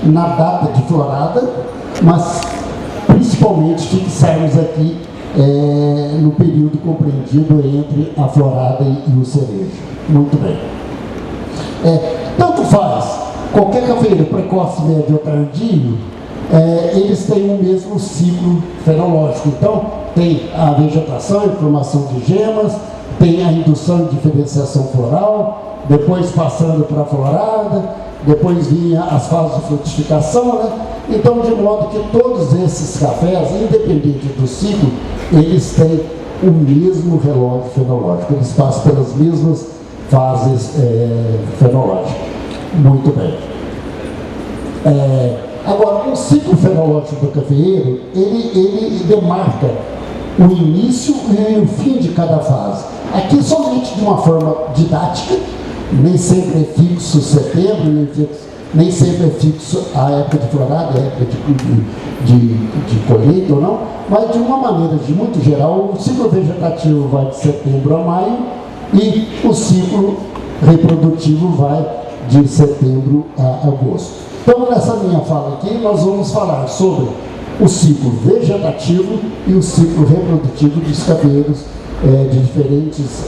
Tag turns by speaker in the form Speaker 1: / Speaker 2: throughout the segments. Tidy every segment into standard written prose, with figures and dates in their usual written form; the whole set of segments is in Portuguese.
Speaker 1: na data de florada, mas principalmente fixarmos aqui no período compreendido entre a florada e o cerejo. Muito bem. Tanto faz, qualquer cafeeiro precoce, médio ou tardio, eles têm o mesmo ciclo fenológico. Então, tem a vegetação, a formação de gemas, tem a indução e diferenciação floral, depois passando para a florada, depois vinha as fases de frutificação, né? Então, de modo que todos esses cafés, independente do ciclo, eles têm o mesmo relógio fenológico, eles passam pelas mesmas fases fenológicas. Muito bem. Agora, o ciclo fenológico do cafeeiro, ele demarca o início e o fim de cada fase. Aqui somente de uma forma didática, nem sempre é fixo setembro, nem sempre é fixo a época de florada, a época de colheita ou não, mas de uma maneira de muito geral, o ciclo vegetativo vai de setembro a maio e o ciclo reprodutivo vai de setembro a agosto. Então, nessa minha fala aqui, nós vamos falar sobre o ciclo vegetativo e o ciclo reprodutivo dos cafeeiros de diferentes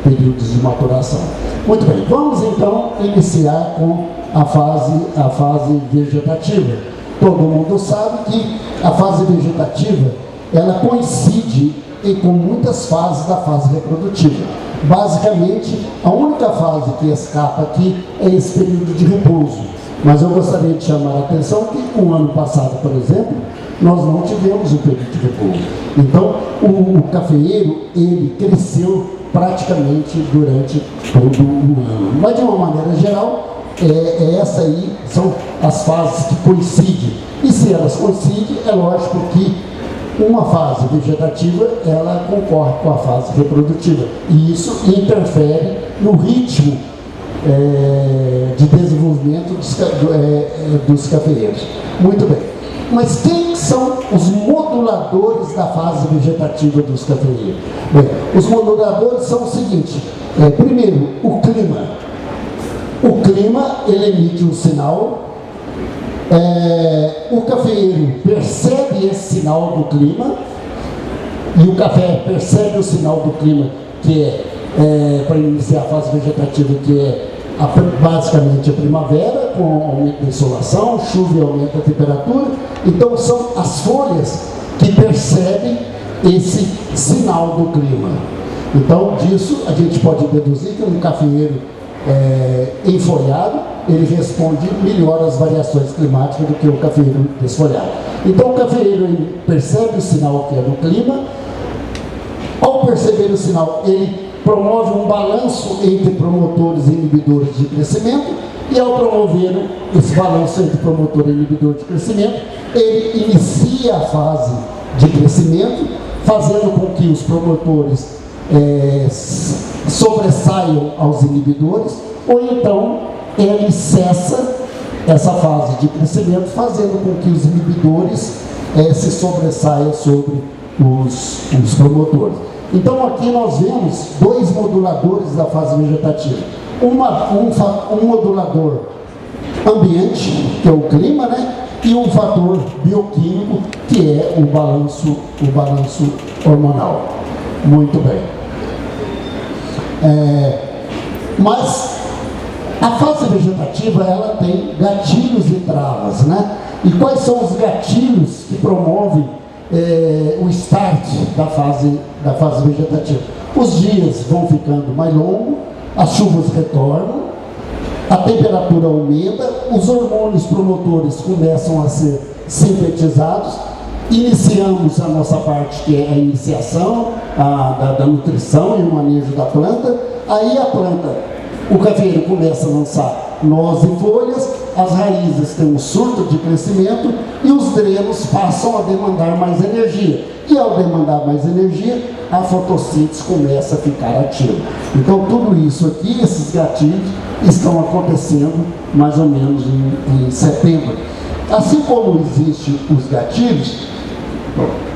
Speaker 1: períodos de maturação. Muito bem, vamos então iniciar com a fase vegetativa. Todo mundo sabe que a fase vegetativa, ela coincide com muitas fases da fase reprodutiva. Basicamente, a única fase que escapa aqui é esse período de repouso. Mas eu gostaria de chamar a atenção que o ano passado, por exemplo, nós não tivemos o período de repouso. Então, o cafeeiro, ele cresceu praticamente durante todo o ano. Mas, de uma maneira geral, essa aí são as fases que coincidem. E se elas coincidem, é lógico que uma fase vegetativa, ela concorre com a fase reprodutiva. E isso interfere no ritmo de desenvolvimento dos cafeeiros. Muito bem. Mas quem são os moduladores da fase vegetativa dos cafeeiros? Bem, os moduladores são o seguinte: primeiro, o clima. O clima, ele emite um sinal. O cafeeiro percebe esse sinal do clima e o café percebe o sinal do clima, que para iniciar a fase vegetativa, que é basicamente a primavera, com aumento da insolação, chuva e aumento da temperatura. Então, são as folhas que percebem esse sinal do clima. Então, disso a gente pode deduzir que um cafeeiro enfolhado, ele responde melhor às variações climáticas do que o cafeeiro desfolhado. Então, o cafeeiro, ele percebe o sinal que é do clima. Ao perceber o sinal, ele promove um balanço entre promotores e inibidores de crescimento, e ao promover esse balanço entre promotor e inibidor de crescimento, ele inicia a fase de crescimento, fazendo com que os promotores sobressaiam aos inibidores, ou então ele cessa essa fase de crescimento, fazendo com que os inibidores se sobressaiam sobre os promotores. Então, aqui nós vemos dois moduladores da fase vegetativa. Um modulador ambiente, que é o clima, né? E um fator bioquímico, que é o balanço hormonal. Muito bem. Mas a fase vegetativa, ela tem gatilhos e travas, né? E quais são os gatilhos que promovem o start da fase vegetativa? Os dias vão ficando mais longos, as chuvas retornam, a temperatura aumenta, os hormônios promotores começam a ser sintetizados, iniciamos a nossa parte, que é a iniciação da nutrição e o manejo da planta. Aí a planta, o cafeeiro começa a lançar nós e folhas, as raízes têm um surto de crescimento e os drenos passam a demandar mais energia. E ao demandar mais energia, a fotossíntese começa a ficar ativa. Então, tudo isso aqui, esses gatilhos, estão acontecendo mais ou menos em setembro. Assim como existem os gatilhos,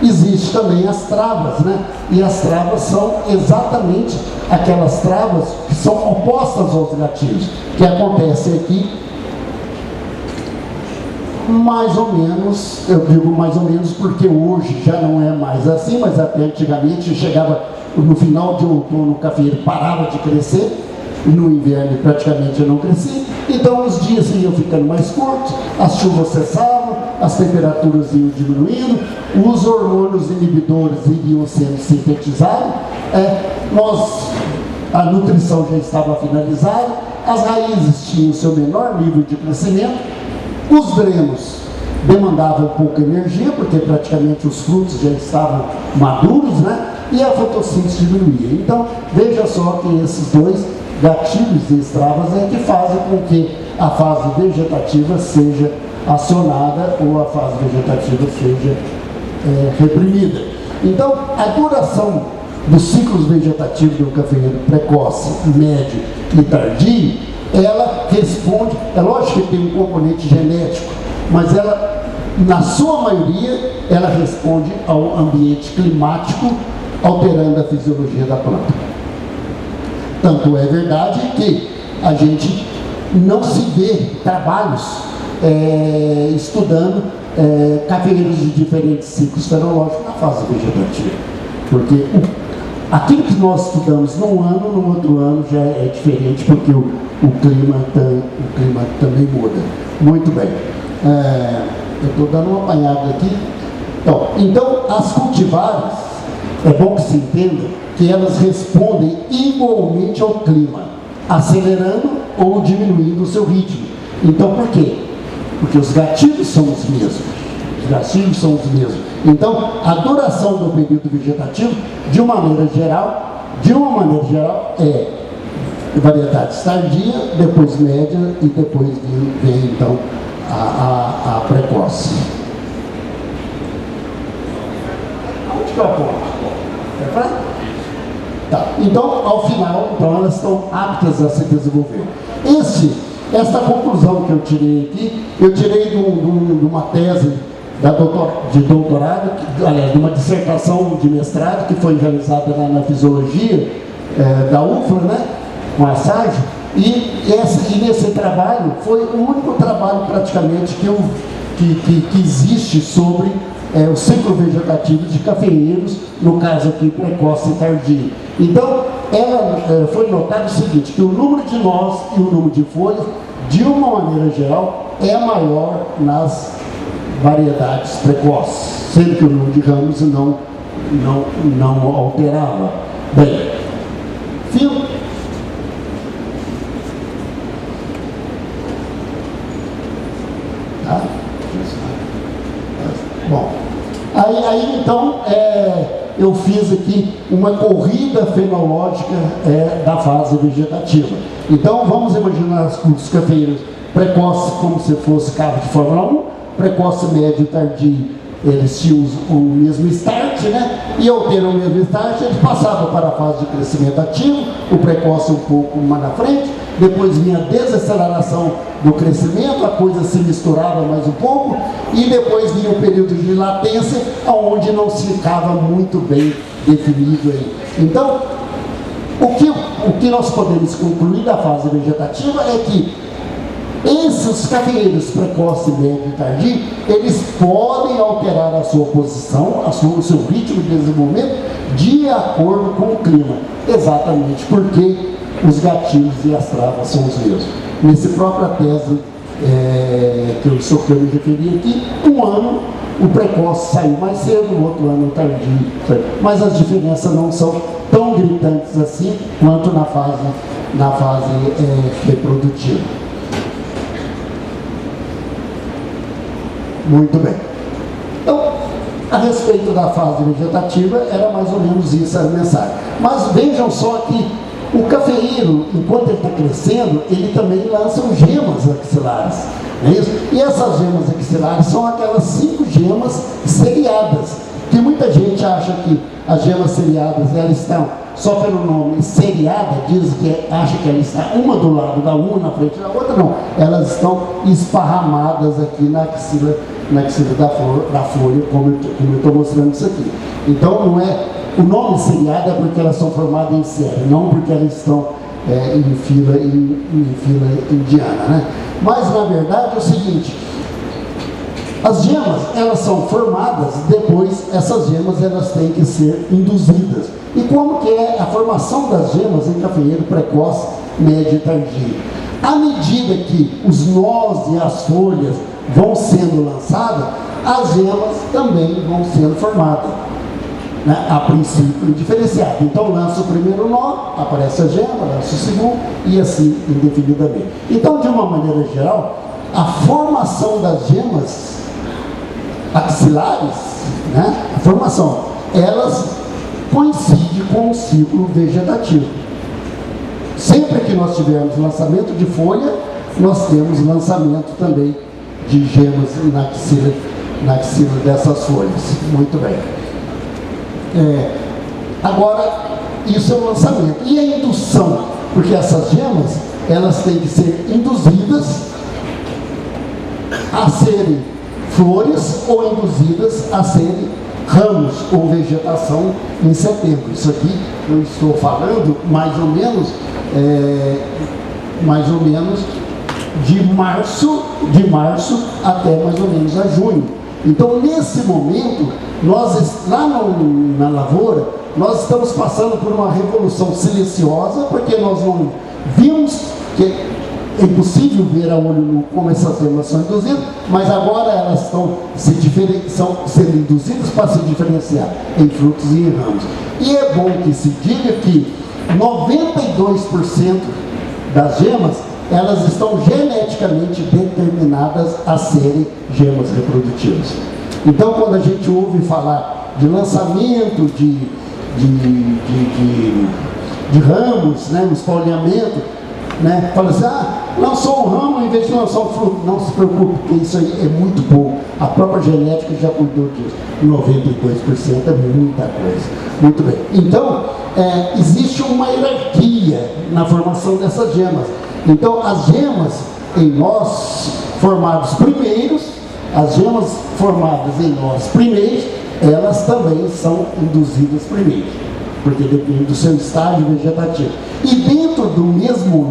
Speaker 1: existem também as travas, né? E as travas são exatamente aquelas travas que são opostas aos gatilhos, que acontecem aqui mais ou menos, eu digo mais ou menos porque hoje já não é mais assim, mas até antigamente chegava no final de outono, o cafeeiro parava de crescer, no inverno praticamente não crescia, então os dias iam ficando mais curtos, as chuvas cessavam, as temperaturas iam diminuindo, os hormônios inibidores iriam sendo sintetizados, a nutrição já estava finalizada, as raízes tinham seu menor nível de crescimento, os drenos demandavam pouca energia, porque praticamente os frutos já estavam maduros, né? E a fotossíntese diminuía. Então, veja só que esses dois gatilhos e estravas é que fazem com que a fase vegetativa seja acionada ou a fase vegetativa seja reprimida. Então, a duração dos ciclos vegetativos do cafeeiro precoce, médio e tardio, ela responde, é lógico que tem um componente genético, mas ela, na sua maioria, ela responde ao ambiente climático, alterando a fisiologia da planta. Tanto é verdade que a gente não se vê trabalhos estudando cafeeiros de diferentes ciclos fenológicos na fase vegetativa, porque aquilo que nós estudamos num ano, no outro ano já é diferente, porque o clima também muda. Muito bem. Eu estou dando uma apanhada aqui. Então, as cultivares, é bom que se entenda que elas respondem igualmente ao clima, acelerando ou diminuindo o seu ritmo. Então, por quê? Porque os gatilhos são os mesmos. Os gatilhos são os mesmos. Então, a duração do período vegetativo, de uma maneira geral, é variedades tardia, depois média e depois vem então a precoce. Onde que eu aponto? Tá. Então, ao final, então, elas estão aptas a se desenvolver. Esta conclusão que eu tirei aqui, eu tirei de uma tese de doutorado, aliás, de uma dissertação de mestrado que foi realizada na fisiologia da UFLA, né, com a SAGE, e nesse trabalho foi o único trabalho praticamente que existe sobre o ciclo vegetativo de cafeeiros, no caso aqui precoce e tardio. Então, foi notado o seguinte, que o número de nós e o número de folhas, de uma maneira geral, é maior nas variedades precoces, sendo que o número de ramos não alterava. Bem, fio. Tá? Bom, aí então eu fiz aqui uma corrida fenológica da fase vegetativa. Então vamos imaginar os cafeeiros precoces como se fosse carro de Fórmula 1, precoce, médio e tardio, eles tinham o mesmo start, né? E ao ter o mesmo start, eles passavam para a fase de crescimento ativo, o precoce um pouco mais na frente, depois vinha a desaceleração do crescimento, a coisa se misturava mais um pouco, e depois vinha o período de latência, onde não se ficava muito bem definido aí. Então, o que nós podemos concluir da fase vegetativa é que esses cafeeiros precoce, médio e tardio, eles podem alterar a sua posição, o seu ritmo de desenvolvimento de acordo com o clima, exatamente porque os gatilhos e as travas são os mesmos. Nessa própria tese que eu me referi aqui, um ano o precoce saiu mais cedo, o outro ano o tardio, mas as diferenças não são tão gritantes assim quanto na fase reprodutiva. Muito bem. Então, a respeito da fase vegetativa, era mais ou menos isso a mensagem. Mas vejam só que o cafeeiro, enquanto ele está crescendo, ele também lança gemas axilares. Não é isso? E essas gemas axilares são aquelas 5 gemas seriadas, que muita gente acha que as gemas seriadas, elas estão, só pelo nome seriada, acha que ela está uma do lado da uma, na frente da outra, não. Elas estão esparramadas aqui na axila da folha, como eu estou mostrando isso aqui. Então, não é, o nome seriada é porque elas são formadas em série, não porque elas estão em fila indiana, né? Mas, na verdade, é o seguinte, As gemas, elas são formadas, depois essas gemas elas têm que ser induzidas. E como que é a formação das gemas em cafeeiro precoce, médio e tardio? À medida que os nós e as folhas vão sendo lançadas, as gemas também vão sendo formadas, né? A princípio diferenciado. Então lança o primeiro nó, aparece a gema, lança o segundo e assim indefinidamente. Então, de uma maneira geral, a formação das gemas axilares, né? A formação, elas coincidem com o ciclo vegetativo. Sempre que nós tivermos lançamento de folha, nós temos lançamento também de gemas na axila dessas folhas. Muito bem. Agora, isso é o lançamento. E a indução? Porque essas gemas, elas têm que ser induzidas a serem flores ou induzidas a serem ramos ou vegetação em setembro. Isso aqui eu estou falando mais ou menos de março até mais ou menos a junho. Então, nesse momento, nós lá na lavoura, nós estamos passando por uma revolução silenciosa, porque nós não vimos que é impossível ver a olho nu como essas gemas são induzidas, mas agora elas estão sendo induzidas para se diferenciar em frutos e em ramos. E é bom que se diga que 92% das gemas, elas estão geneticamente determinadas a serem gemas reprodutivas. Então, quando a gente ouve falar de lançamento de ramos, né, um espalhamento, né, fala assim, lançou um ramo em vez de lançar um fruto. Não se preocupe, porque isso aí é muito pouco. A própria genética já cuidou disso. 92% é muita coisa. Muito bem. Então, existe uma hierarquia na formação dessas gemas. Então, as gemas em nós formados primeiros, elas também são induzidas primeiro, porque depende do seu estágio vegetativo. E dentro do mesmo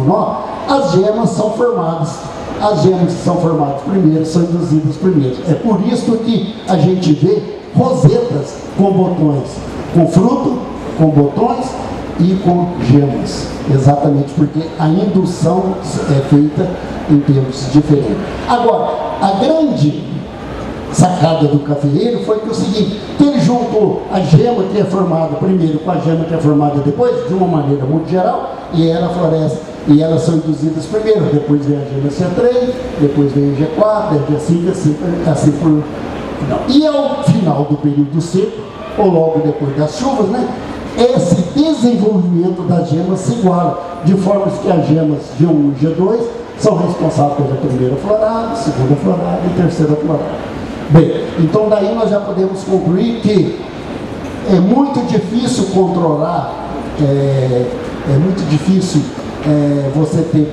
Speaker 1: nó, as gemas são formadas. As gemas que são formadas primeiro são induzidas primeiro. É por isso que a gente vê rosetas com botões, com fruto, com botões e com gemas. Exatamente porque a indução é feita em tempos diferentes. Agora, a grande sacada do cafeeiro foi que o seguinte, que ele juntou a gema que é formada primeiro com a gema que é formada depois, de uma maneira muito geral, e ela floresce, e elas são induzidas primeiro, depois vem a gema C3, depois vem a G4, assim por final. E ao final do período seco, ou logo depois das chuvas, né, esse desenvolvimento das gemas se iguala, de forma que as gemas G1 e G2 são responsáveis pela primeira florada, segunda florada e terceira florada. Bem, então daí nós já podemos concluir que é muito difícil controlar, é muito difícil você ter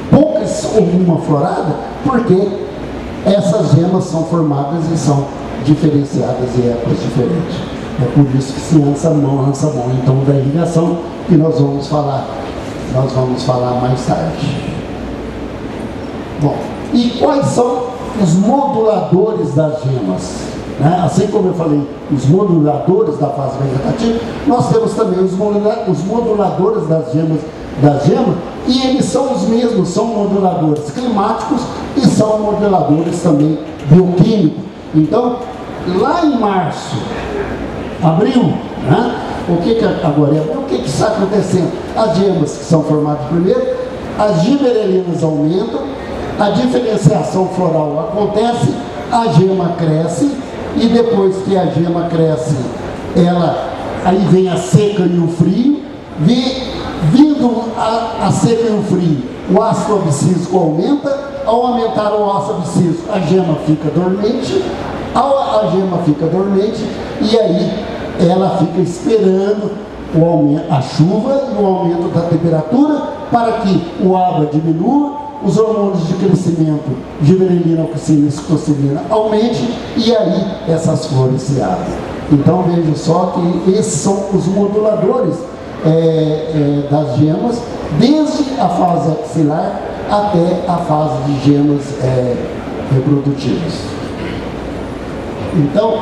Speaker 1: poucas ou uma florada, porque essas gemas são formadas e são diferenciadas em épocas diferentes. É por isso que se lança mão, então da irrigação, que nós vamos falar mais tarde. Bom, e quais são os moduladores das gemas? Né? Assim como eu falei, os moduladores da fase vegetativa, nós temos também os moduladores das gemas, e eles são os mesmos, são moduladores climáticos e são moduladores também bioquímicos. Então, lá em março, abril, né? O que está acontecendo? As gemas que são formadas primeiro, as giberelinas aumentam, a diferenciação floral acontece, a gema cresce, e depois que a gema cresce, aí vem a seca e o frio, vindo a seca e o frio, o ácido abscísico aumenta. Ao aumentar o ácido abscísico, a gema fica dormente, e aí ela fica esperando a chuva e o aumento da temperatura para que o água diminua, os hormônios de crescimento, giberelina, auxina e citocina aumente, e aí essas flores se abrem. Então veja só que esses são os moduladores das gemas, desde a fase axilar até a fase de gemas reprodutivos. Então,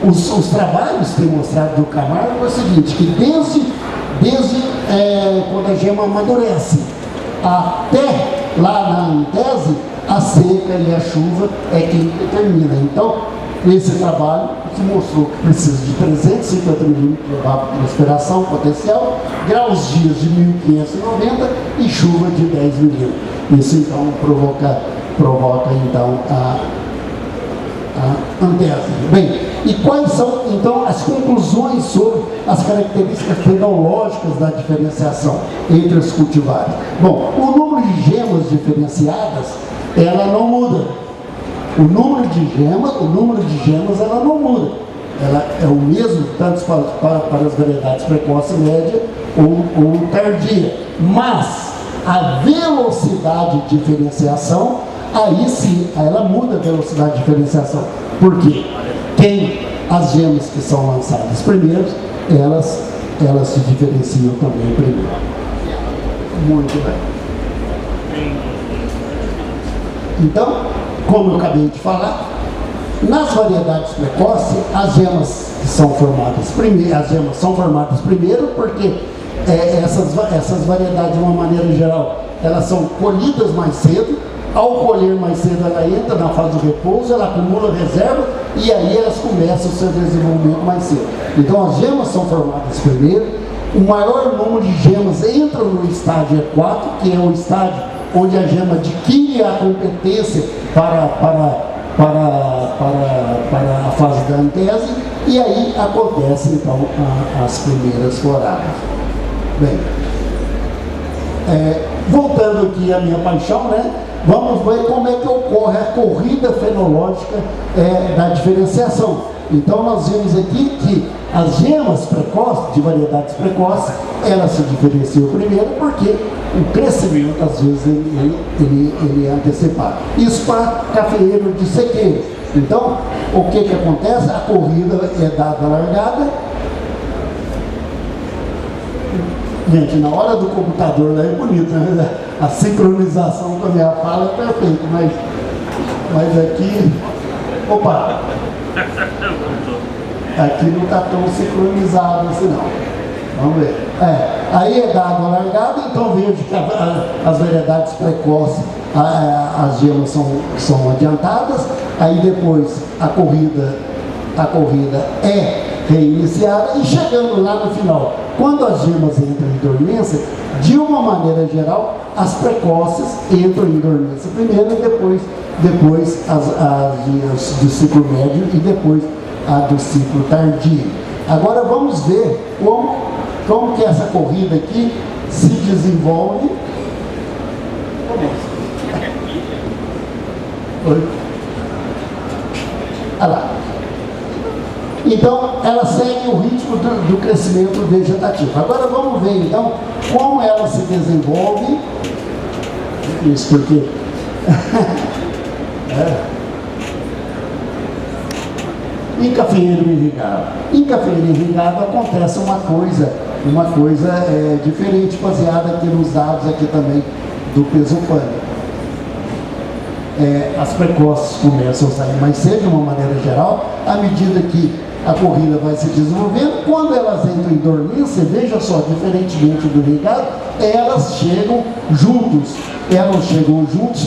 Speaker 1: os trabalhos que têm mostrado do Camargo é o seguinte, que desde quando a gema amadurece até lá na antese, a seca e a chuva é quem determina. Então, esse trabalho que mostrou que precisa de 350 milímetros de respiração potencial, graus dias de 1590 e chuva de 10 milímetros. Isso então provoca então a antese. Bem, e quais são então as conclusões sobre as características fenológicas da diferenciação entre os cultivares? Bom, o número de gemas diferenciadas, ela não muda. O número de gemas ela não muda. Ela é o mesmo tanto para as variedades precoce, média ou tardia. Mas a velocidade de diferenciação, aí sim, ela muda a velocidade de diferenciação. Por quê? As gemas que são lançadas primeiro, elas se diferenciam também primeiro. Muito bem. Então, como eu acabei de falar, nas variedades precoces, as gemas são formadas primeiro, porque essas variedades, de uma maneira geral, elas são colhidas mais cedo. Ao colher mais cedo, ela entra na fase de repouso, ela acumula reserva e aí elas começam o seu desenvolvimento mais cedo. Então, as gemas são formadas primeiro. O maior número de gemas entra no estágio E4, que é o estágio onde a gema adquire a competência para a fase da antese, e aí acontece então as primeiras floradas. Bem, voltando aqui à minha paixão, né? Vamos ver como é que ocorre a corrida fenológica da diferenciação. Então nós vemos aqui que as gemas precoces, de variedades precoces, elas se diferenciam primeiro porque o crescimento, às vezes, ele é antecipado. Isso para cafeeiro de sequeiro. Então, o que acontece? A corrida é dada largada. Gente, na hora do computador lá é bonito, né? A sincronização com a minha fala é perfeita, mas aqui... Opa! Aqui não está tão sincronizado assim não. Vamos ver. Aí é dado a largada, então vejo que as variedades precoces, as gemas são adiantadas, aí depois a corrida é reiniciada e chegando lá no final, quando as gemas entram em dormência, de uma maneira geral, as precoces entram em dormência primeiro e depois as do ciclo médio e depois a do ciclo tardio. Agora vamos ver como que essa corrida aqui se desenvolve. Oi? Olha lá. Então, ela segue o ritmo do crescimento vegetativo. Agora vamos ver, então, como ela se desenvolve. Isso porque... Em cafeeiro irrigado. Em cafeeiro irrigado acontece uma coisa diferente, baseada aqui nos dados aqui também do Pesopânico. As precoces começam a sair mais cedo, de uma maneira geral, à medida que a corrida vai se desenvolvendo. Quando elas entram em dormência, veja só, diferentemente do irrigado, elas chegam juntos.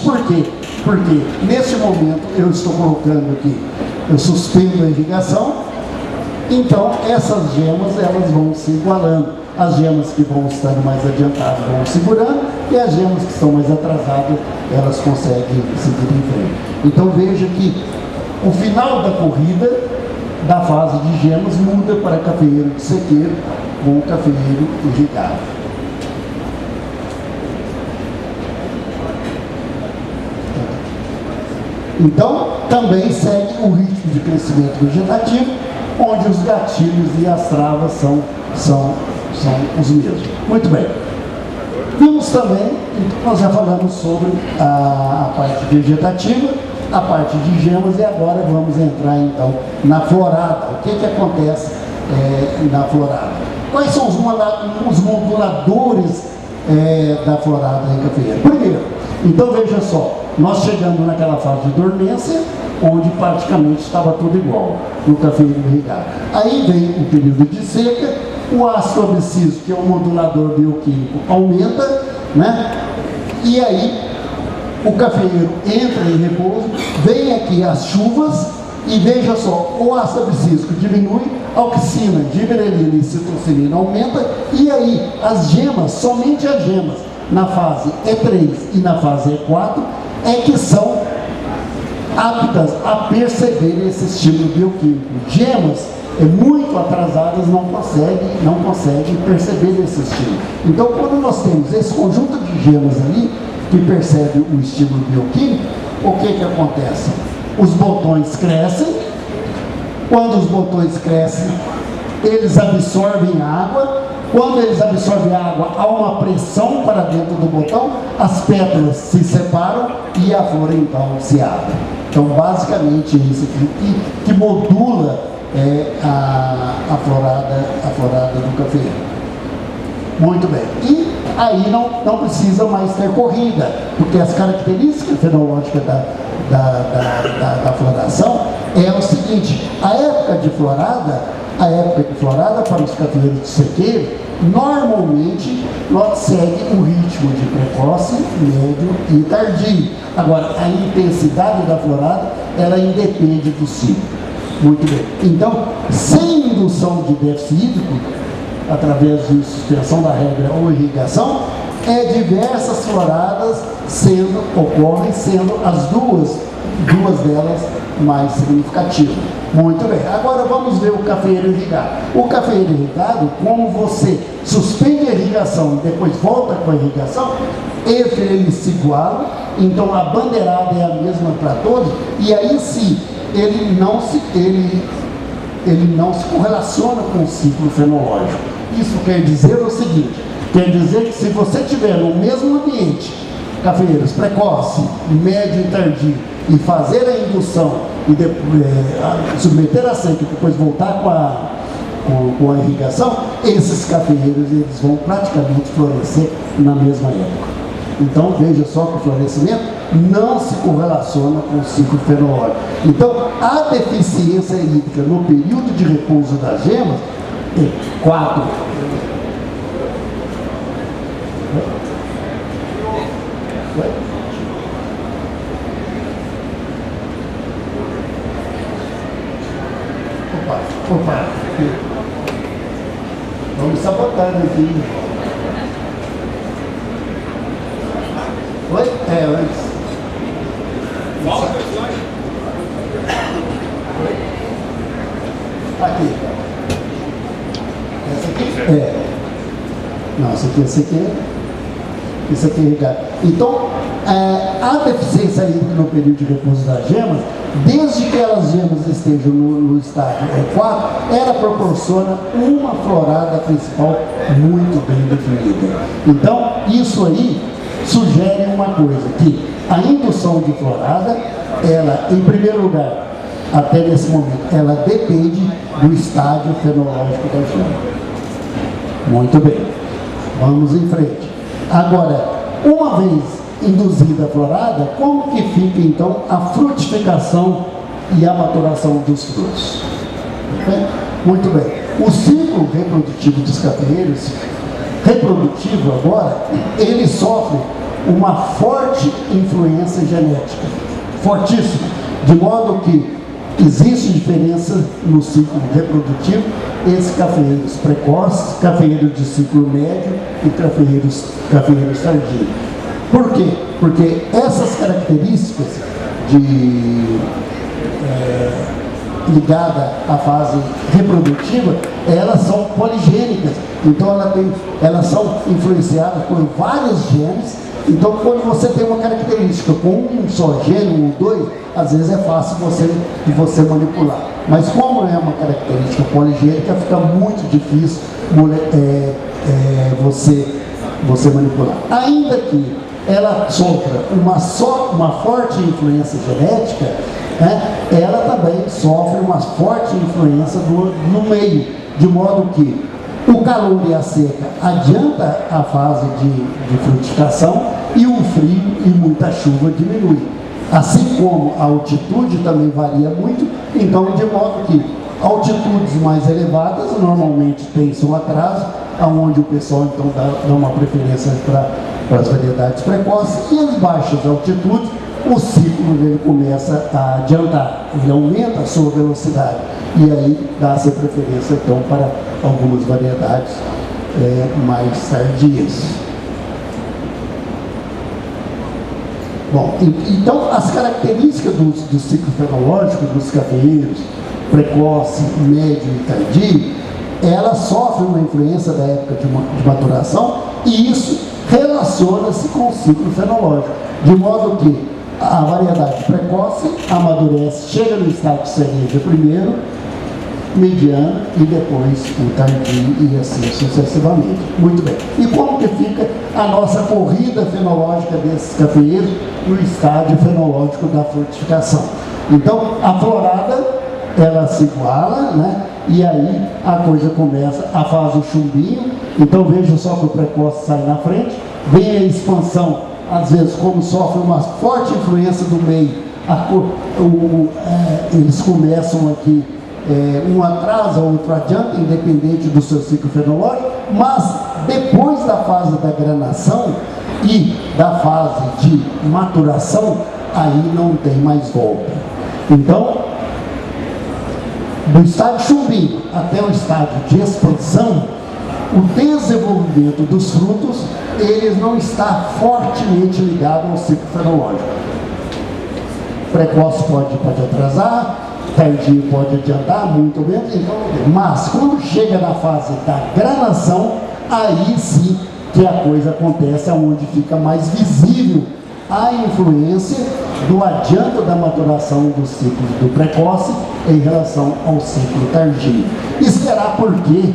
Speaker 1: Por quê? Porque nesse momento eu estou colocando aqui, eu suspendo a irrigação, então essas gemas elas vão se igualando. As gemas que vão estando mais adiantadas vão segurando e as gemas que estão mais atrasadas, elas conseguem seguir em frente. Então veja que o final da corrida, da fase de gemas, muda para cafeeiro de sequeiro com cafeeiro irrigado. Então, também segue o ritmo de crescimento vegetativo, onde os gatilhos e as travas são os mesmos. Muito bem. Vimos também, nós já falamos sobre a parte vegetativa, a parte de gemas, e agora vamos entrar então na florada. O que acontece na florada? Quais são os moduladores da florada em cafeeiro? Primeiro, então veja só, nós chegamos naquela fase de dormência, onde praticamente estava tudo igual no cafeiro irrigado. Aí vem o período de seca, o ácido abscísico, que é um modulador bioquímico, aumenta, né? E aí o cafeiro entra em repouso, vem aqui as chuvas, e veja só, o ácido abscísico diminui, a auxina, giberelina e citrocilina aumenta, e aí as gemas, somente as gemas, na fase E3 e na fase E4, é que são aptas a perceber esse estímulo bioquímico. Gemas muito atrasadas não conseguem perceber esse estímulo. Então, quando nós temos esse conjunto de gemas ali, que percebe o estímulo bioquímico, o que acontece? Os botões crescem. Quando os botões crescem, eles absorvem água. Quando eles absorvem água, há uma pressão para dentro do botão, as pétalas se separam e a flor então se abre. Então, basicamente, isso aqui que modula a florada do cafeiro. Muito bem. E aí não precisa mais ter corrida, porque as características fenológicas da floração é o seguinte: a época de florada para os cafeeiros de sequeiro, normalmente nós segue o ritmo de precoce, médio e tardio. Agora, a intensidade da florada, ela independe do ciclo. Muito bem. Então, sem indução de déficit hídrico, através de suspensão da regra ou irrigação, diversas floradas ocorrem, sendo as duas delas mais significativas. Muito bem, agora vamos ver o cafeeiro irrigado. O cafeeiro irrigado, como você suspende a irrigação e depois volta com a irrigação, eles se igualam, então a bandeirada é a mesma para todos, e aí sim, ele não se correlaciona com o ciclo fenológico. Isso quer dizer o seguinte: quer dizer que se você tiver no mesmo ambiente cafeeiros precoce, médio e tardio, e fazer a indução e submeter a seca e depois voltar com a irrigação, esses cafeeiros eles vão praticamente florescer na mesma época. Então veja só que o florescimento não se correlaciona com o ciclo fenológico. Então a deficiência hídrica no período de repouso das gemas tem 4. Opa, vamos sabotando aqui. Oi? Antes.
Speaker 2: Volta, slide.
Speaker 1: Aqui. Essa aqui? Não, essa aqui Isso aqui é irrigado. Então, a deficiência hídrica no período de repouso das gemas, desde que as gemas estejam no estágio E4, ela proporciona uma florada principal muito bem definida. Então, isso aí sugere uma coisa, que a indução de florada, ela, em primeiro lugar, até nesse momento, ela depende do estágio fenológico da gema. Muito bem, vamos em frente. Agora, uma vez induzida a florada, como que fica então a frutificação e a maturação dos frutos? Muito bem. O ciclo reprodutivo dos cafeeiros, reprodutivo agora, ele sofre uma forte influência genética, fortíssima, de modo que existe diferença no ciclo reprodutivo entre cafeeiros precoces, cafeeiros de ciclo médio e cafeeiros tardios. Por quê? Porque essas características ligada à fase reprodutiva, elas são poligênicas, então elas são influenciadas por vários genes. Então, quando você tem uma característica com um só gene, ou dois, às vezes é fácil de você manipular. Mas como é uma característica poligênica, fica muito difícil você manipular. Ainda que ela sofra uma forte influência genética, ela também sofre uma forte influência no meio, de modo que o calor e a seca adianta a fase de frutificação e o frio e muita chuva diminui. Assim como a altitude também varia muito, então de modo que altitudes mais elevadas normalmente tem um atraso, aonde o pessoal então dá uma preferência para as variedades precoces, e as baixas altitudes, o ciclo dele começa a adiantar, ele aumenta a sua velocidade, e aí dá-se preferência então para algumas variedades mais tardias. Bom, então as características do ciclo fenológico dos cafeeiros, precoce, médio e tardio, elas sofrem uma influência da época de maturação, e isso relaciona-se com o ciclo fenológico, de modo que a variedade precoce amadurece, chega no estado de cereja primeiro, mediano e depois o tardio, e assim sucessivamente. Muito bem. E como que fica a nossa corrida fenológica desses cafeeiros no estágio fenológico da frutificação? Então, a florada, ela se iguala, né? E aí a coisa começa, a fase chumbinho. Então veja só que o precoce sai na frente, vem a expansão, às vezes como sofre uma forte influência do meio, eles começam aqui, um atrasa, outro adianta, independente do seu ciclo fenológico, mas depois da fase da granação e da fase de maturação, aí não tem mais volta. Então, do estágio chumbinho até o estágio de expansão, o desenvolvimento dos frutos, eles não está fortemente ligado ao ciclo fenológico. Precoce pode atrasar, tardio pode adiantar, muito menos, então, mas quando chega na fase da granação, aí sim que a coisa acontece, onde fica mais visível a influência do adianto da maturação do ciclo do precoce em relação ao ciclo tardio. E será por quê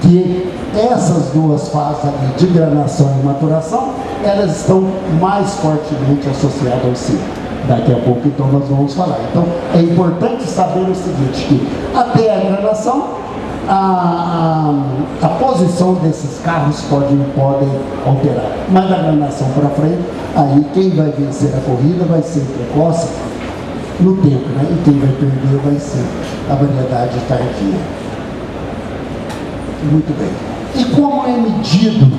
Speaker 1: que essas duas fases ali, de granação e maturação, elas estão mais fortemente associadas ao ciclo? Daqui a pouco então nós vamos falar. Então é importante saber o seguinte, que até a granação a posição desses carros podem alterar, mas da granação para frente, aí quem vai vencer a corrida vai ser precoce no tempo, né? E quem vai perder vai ser a variedade tardia. Muito bem. E como é medido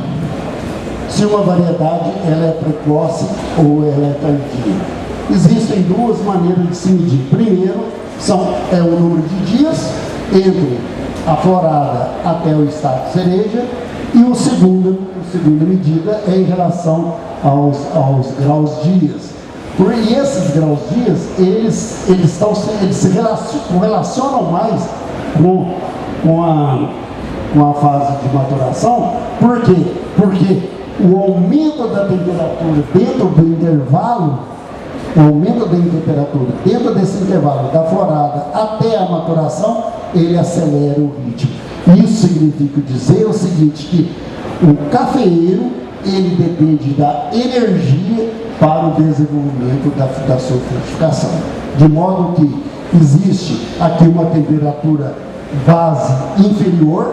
Speaker 1: se uma variedade ela é precoce ou ela é tardia? Existem duas maneiras de se medir. Primeiro, é o número de dias entre a florada até o estado de cereja, e a segunda medida é em relação aos graus dias. E esses graus dias, eles se relacionam mais com a fase de maturação. Por quê? Porque o aumento da temperatura dentro do intervalo, o aumento da temperatura dentro desse intervalo da florada até a maturação, ele acelera o ritmo. Isso significa dizer o seguinte, que o cafeeiro, ele depende da energia para o desenvolvimento da sua frutificação. De modo que existe aqui uma temperatura base inferior,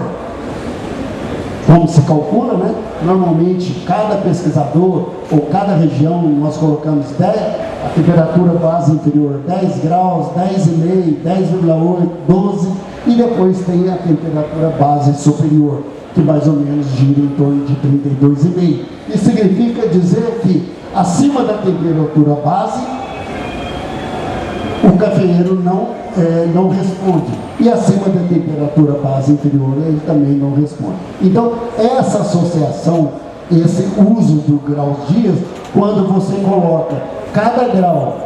Speaker 1: como se calcula, né? Normalmente, cada pesquisador ou cada região, nós colocamos a temperatura base inferior 10 graus, 10,5, 10,8, 12, e depois tem a temperatura base superior, que mais ou menos gira em torno de 32,5. Isso significa dizer que acima da temperatura base, o cafeeiro não responde, e acima da temperatura base inferior ele também não responde. Então, essa associação, esse uso do grau dias, quando você coloca cada grau,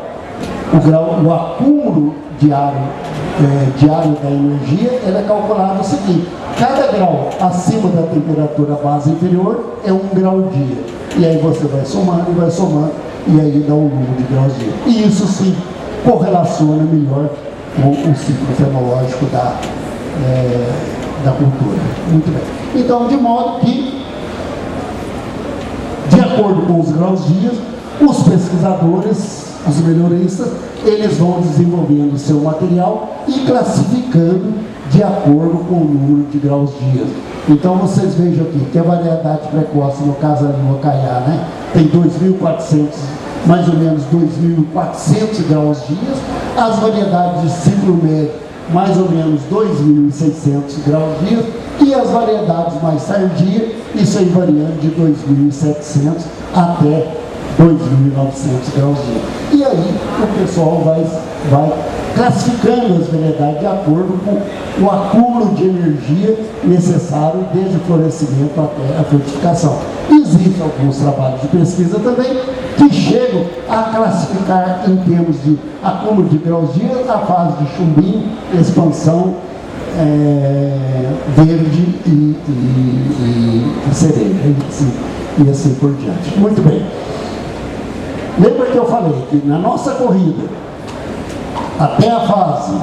Speaker 1: o acúmulo diário da energia, ele é calculado o seguinte: cada grau acima da temperatura base inferior é 1 grau dia, e aí você vai somando, e aí dá um número de graus dia, e isso sim correlaciona melhor com o ciclo fenológico da cultura. Muito bem. Então, de modo que, de acordo com os graus dias, os pesquisadores, os melhoristas, eles vão desenvolvendo seu material e classificando de acordo com o número de graus dias. Então vocês vejam aqui que a variedade precoce, no caso ali o Acaiá, né, tem 2.400, mais ou menos 2.400 graus dias. As variedades de ciclo médio, mais ou menos 2.600 graus dias. E as variedades mais tardias, isso aí variando de 2.700 até 2.900 graus dia. E aí o pessoal vai classificando as variedades de acordo com o acúmulo de energia necessário desde o florescimento até a frutificação. Existem alguns trabalhos de pesquisa também que chegam a classificar em termos de acúmulo de graus dia a fase de chumbinho, expansão, verde e cereja, e assim por diante. Muito bem. Lembra que eu falei que na nossa corrida, até a fase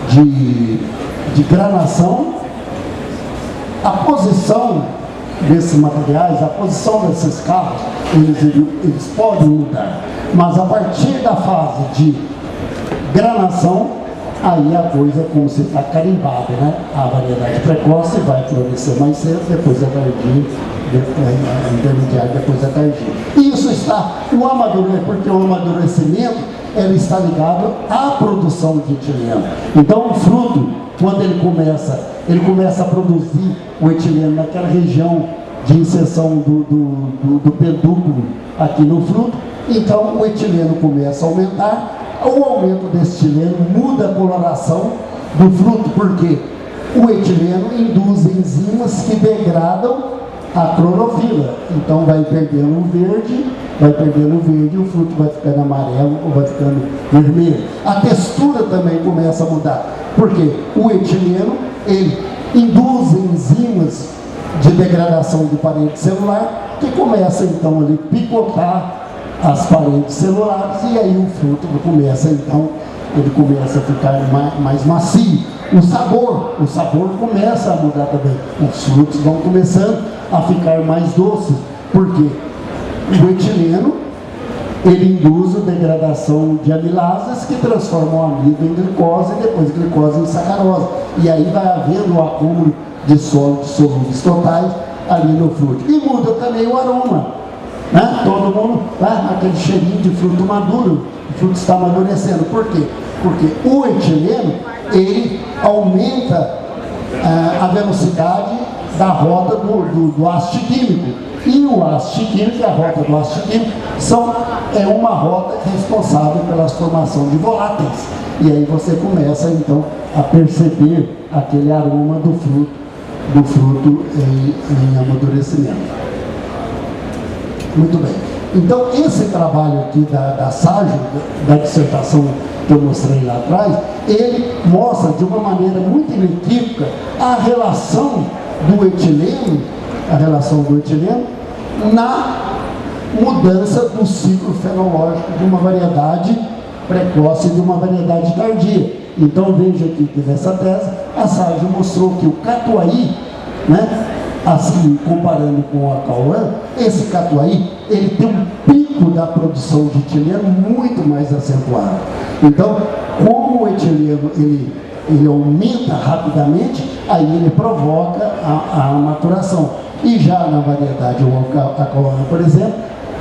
Speaker 1: de granação, a posição desses materiais, a posição desses carros, eles podem mudar. Mas a partir da fase de granação, aí a coisa é como se está carimbada, né? A variedade precoce vai florescer mais cedo, depois a tardia, a intermediária, depois a tardia. Isso está no amadurecimento, porque o amadurecimento ele está ligado à produção de etileno. Então o fruto, quando ele começa a produzir o etileno naquela região de inserção do pedúnculo aqui no fruto, então o etileno começa a aumentar. O aumento desse etileno muda a coloração do fruto, porque o etileno induz enzimas que degradam a clorofila. Então vai perdendo o verde, e o fruto vai ficando amarelo ou vai ficando vermelho. A textura também começa a mudar, porque o etileno, ele induz enzimas de degradação de parede celular, que começa então a picotar as paredes celulares, e aí o fruto começa a ficar mais macio. O sabor começa a mudar também. Os frutos vão começando a ficar mais doces, porque o etileno ele induz a degradação de amilases que transformam o amido em glicose e depois glicose em sacarose. E aí vai havendo o acúmulo de sólidos solúveis totais ali no fruto. E muda também o aroma. Né? Todo mundo, aquele cheirinho de fruto maduro, o fruto está amadurecendo. Por quê? Porque o etileno, ele aumenta a velocidade da rota do ácido químico. E o ácido químico, a rota do ácido químico, é uma rota responsável pela formação de voláteis. E aí você começa então a perceber aquele aroma do fruto em amadurecimento. Muito bem. Então, esse trabalho aqui da Sárgio, da dissertação que eu mostrei lá atrás, ele mostra de uma maneira muito inequívoca a relação do etileno na mudança do ciclo fenológico de uma variedade precoce e de uma variedade tardia. Então, veja aqui que nessa tese, a Sárgio mostrou que o catuai, né? Assim, comparando com a Cauã, esse catuai, ele tem um pico da produção de etileno muito mais acentuado. Então, como o etileno ele aumenta rapidamente, aí ele provoca a maturação. E já na variedade Cauã, por exemplo,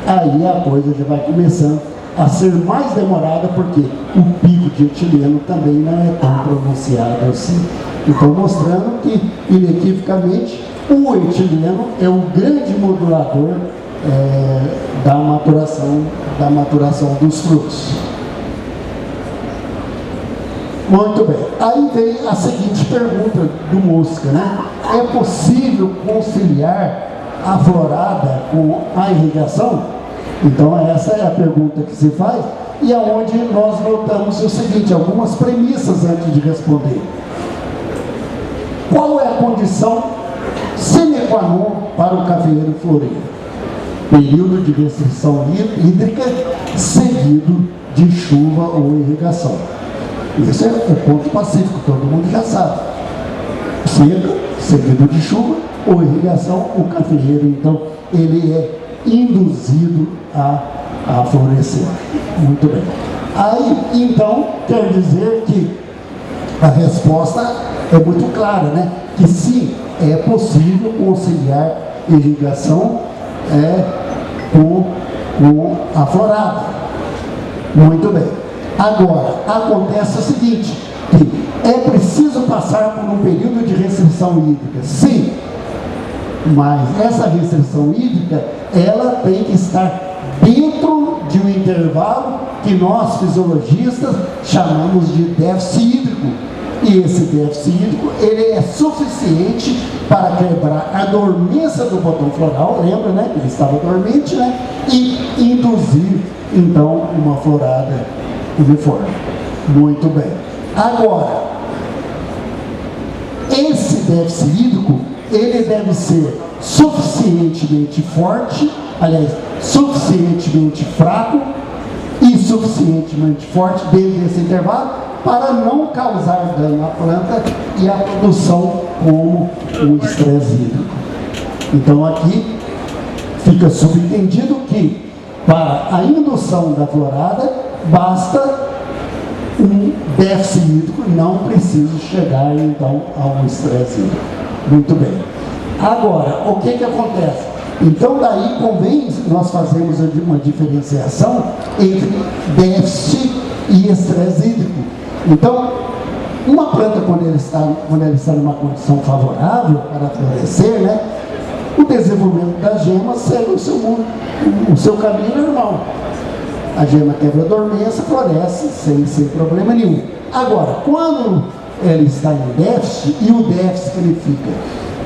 Speaker 1: aí a coisa já vai começando a ser mais demorada, porque o pico de etileno também não é tão pronunciado assim. Então, mostrando que, inequivocamente, o etileno é um grande modulador da maturação dos frutos. Muito bem. Aí vem a seguinte pergunta do Mosca, né? É possível conciliar a florada com a irrigação? Então essa é a pergunta que se faz, e aonde nós notamos o seguinte, algumas premissas antes de responder. Qual é a condição sine qua non para o cafeeiro floreiro? Período de restrição hídrica seguido de chuva ou irrigação. Esse é o ponto pacífico, todo mundo já sabe. Seca, seguido de chuva ou irrigação, o cafeeiro, então, ele é induzido a florescer. Muito bem. Aí, então, quer dizer que a resposta é muito clara, né? Que sim, é possível conciliar irrigação com a florada. Muito bem. Agora, acontece o seguinte, que é preciso passar por um período de restrição hídrica. Sim, mas essa restrição hídrica, ela tem que estar dentro de um intervalo que nós, fisiologistas, chamamos de déficit hídrico. E esse déficit hídrico, ele é suficiente para quebrar a dormência do botão floral, lembra, né, que ele estava dormente, né, e induzir, então, uma florada uniforme. Muito bem. Agora, esse déficit hídrico, ele deve ser suficientemente forte, aliás, suficientemente fraco e suficientemente forte dentro desse intervalo para não causar dano à planta e à produção como o estresse hídrico. Então aqui fica subentendido que para a indução da florada basta um déficit hídrico, não precisa chegar então ao estresse hídrico. Muito bem. Agora, o que acontece? Então daí convém nós fazermos uma diferenciação entre déficit e estresse hídrico. Então, uma planta quando ela está numa condição favorável para florescer, né, o desenvolvimento da gema segue o seu caminho normal. A gema quebra a dormência, floresce sem problema nenhum. Agora, quando ela está em déficit, e o déficit significa,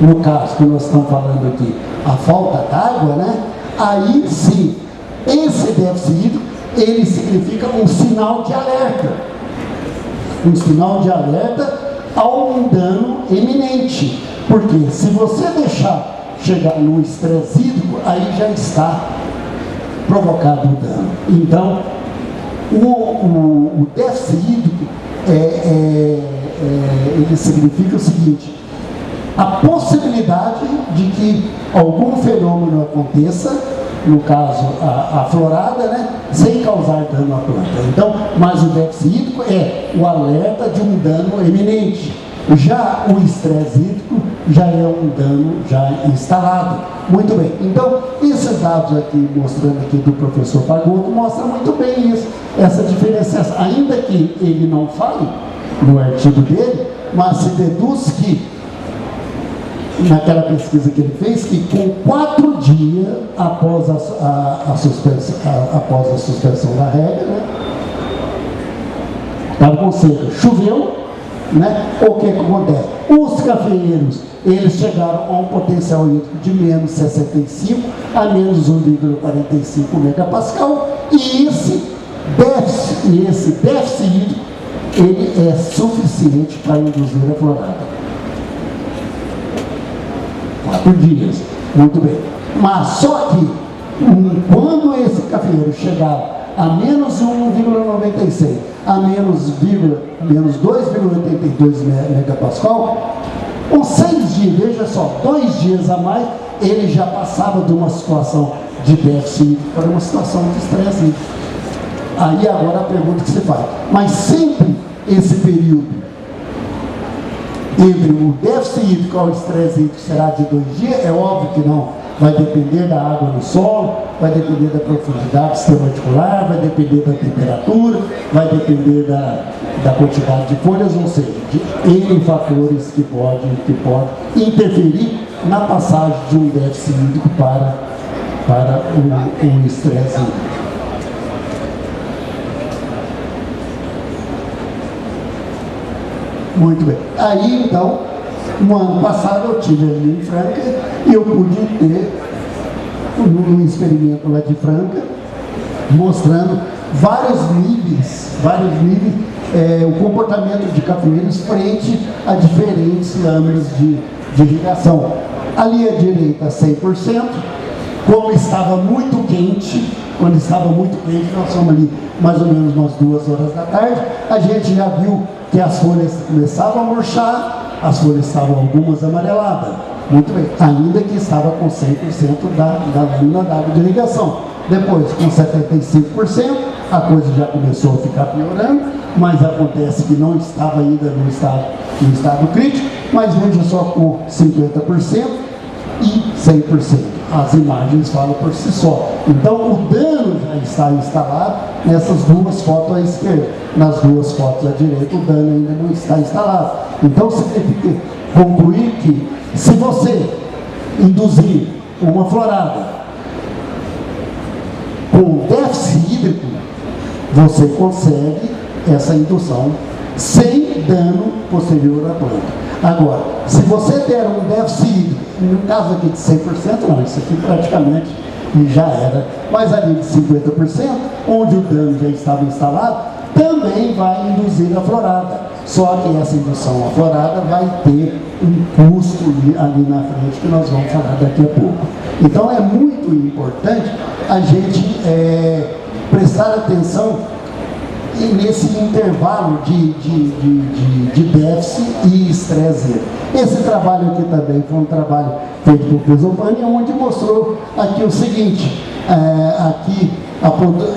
Speaker 1: no caso que nós estamos falando aqui, a falta d'água, né? Aí sim, esse déficit hídrico, ele significa um sinal de alerta. Um sinal de alerta a um dano iminente. Porque se você deixar chegar no estresse hídrico, aí já está provocado o dano. Então, o déficit hídrico ele significa o seguinte: a possibilidade de que algum fenômeno aconteça, no caso a florada, né, sem causar dano à planta. Então, mas o déficit hídrico é o alerta de um dano iminente. Já o estresse hídrico já é um dano já instalado. Muito bem. Então, esses dados aqui, mostrando aqui do professor Pagotto, mostra muito bem isso, essa diferenciação. Ainda que ele não fale no artigo dele, mas se deduz que naquela pesquisa que ele fez, que com 4 dias após a suspensão da regra, né, estava com seca, choveu, né, o que acontece? Os cafeeiros, eles chegaram a um potencial hídrico de menos 65 a menos 1,45 megapascal, e esse déficit hídrico, ele é suficiente para induzir a florada. 4 dias, muito bem. Mas só que, quando esse cafeeiro chegar a menos 1,96, a menos 2,82 megapascal, com 6 dias, veja só, 2 dias a mais, ele já passava de uma situação de déficit para uma situação de estresse. Aí agora a pergunta que você faz, mas sempre esse período entre o déficit hídrico e o estresse hídrico será de 2 dias? É óbvio que não. Vai depender da água no solo, vai depender da profundidade do sistema radicular, vai depender da temperatura, vai depender da quantidade de folhas, ou seja, de N fatores que podem interferir na passagem de um déficit hídrico para o estresse hídrico. Muito bem. Aí, então, no ano passado eu tive ali em Franca e eu pude ter um experimento lá de Franca mostrando vários níveis, o comportamento de cafeeiros frente a diferentes lâminas de irrigação. Ali à direita 100%, como estava muito quente, quando estava muito quente, nós fomos ali mais ou menos umas 2 horas da tarde, a gente já viu que as folhas começavam a murchar, as folhas estavam algumas amareladas. Muito bem, ainda que estava com 100% da lâmina d'água de irrigação. Depois, com 75%, a coisa já começou a ficar piorando, mas acontece que não estava ainda no estado crítico, mas veja só com 50% e 100%. as imagens falam por si só. Então o dano já está instalado nessas duas fotos à esquerda. Nas duas fotos à direita o dano ainda não está instalado. Então significa concluir que se você induzir uma florada com déficit hídrico, você consegue essa indução sem dano posterior à planta. Agora, se você der um déficit hídrico, no caso aqui de 100%, não, isso aqui praticamente já era, mas ali de 50%, onde o dano já estava instalado, também vai induzir a florada. Só que essa indução à florada vai ter um custo ali na frente, que nós vamos falar daqui a pouco. Então é muito importante a gente prestar atenção nesse intervalo de déficit e estresse. Esse trabalho aqui também foi um trabalho feito por Crisopani, onde mostrou aqui o seguinte, aqui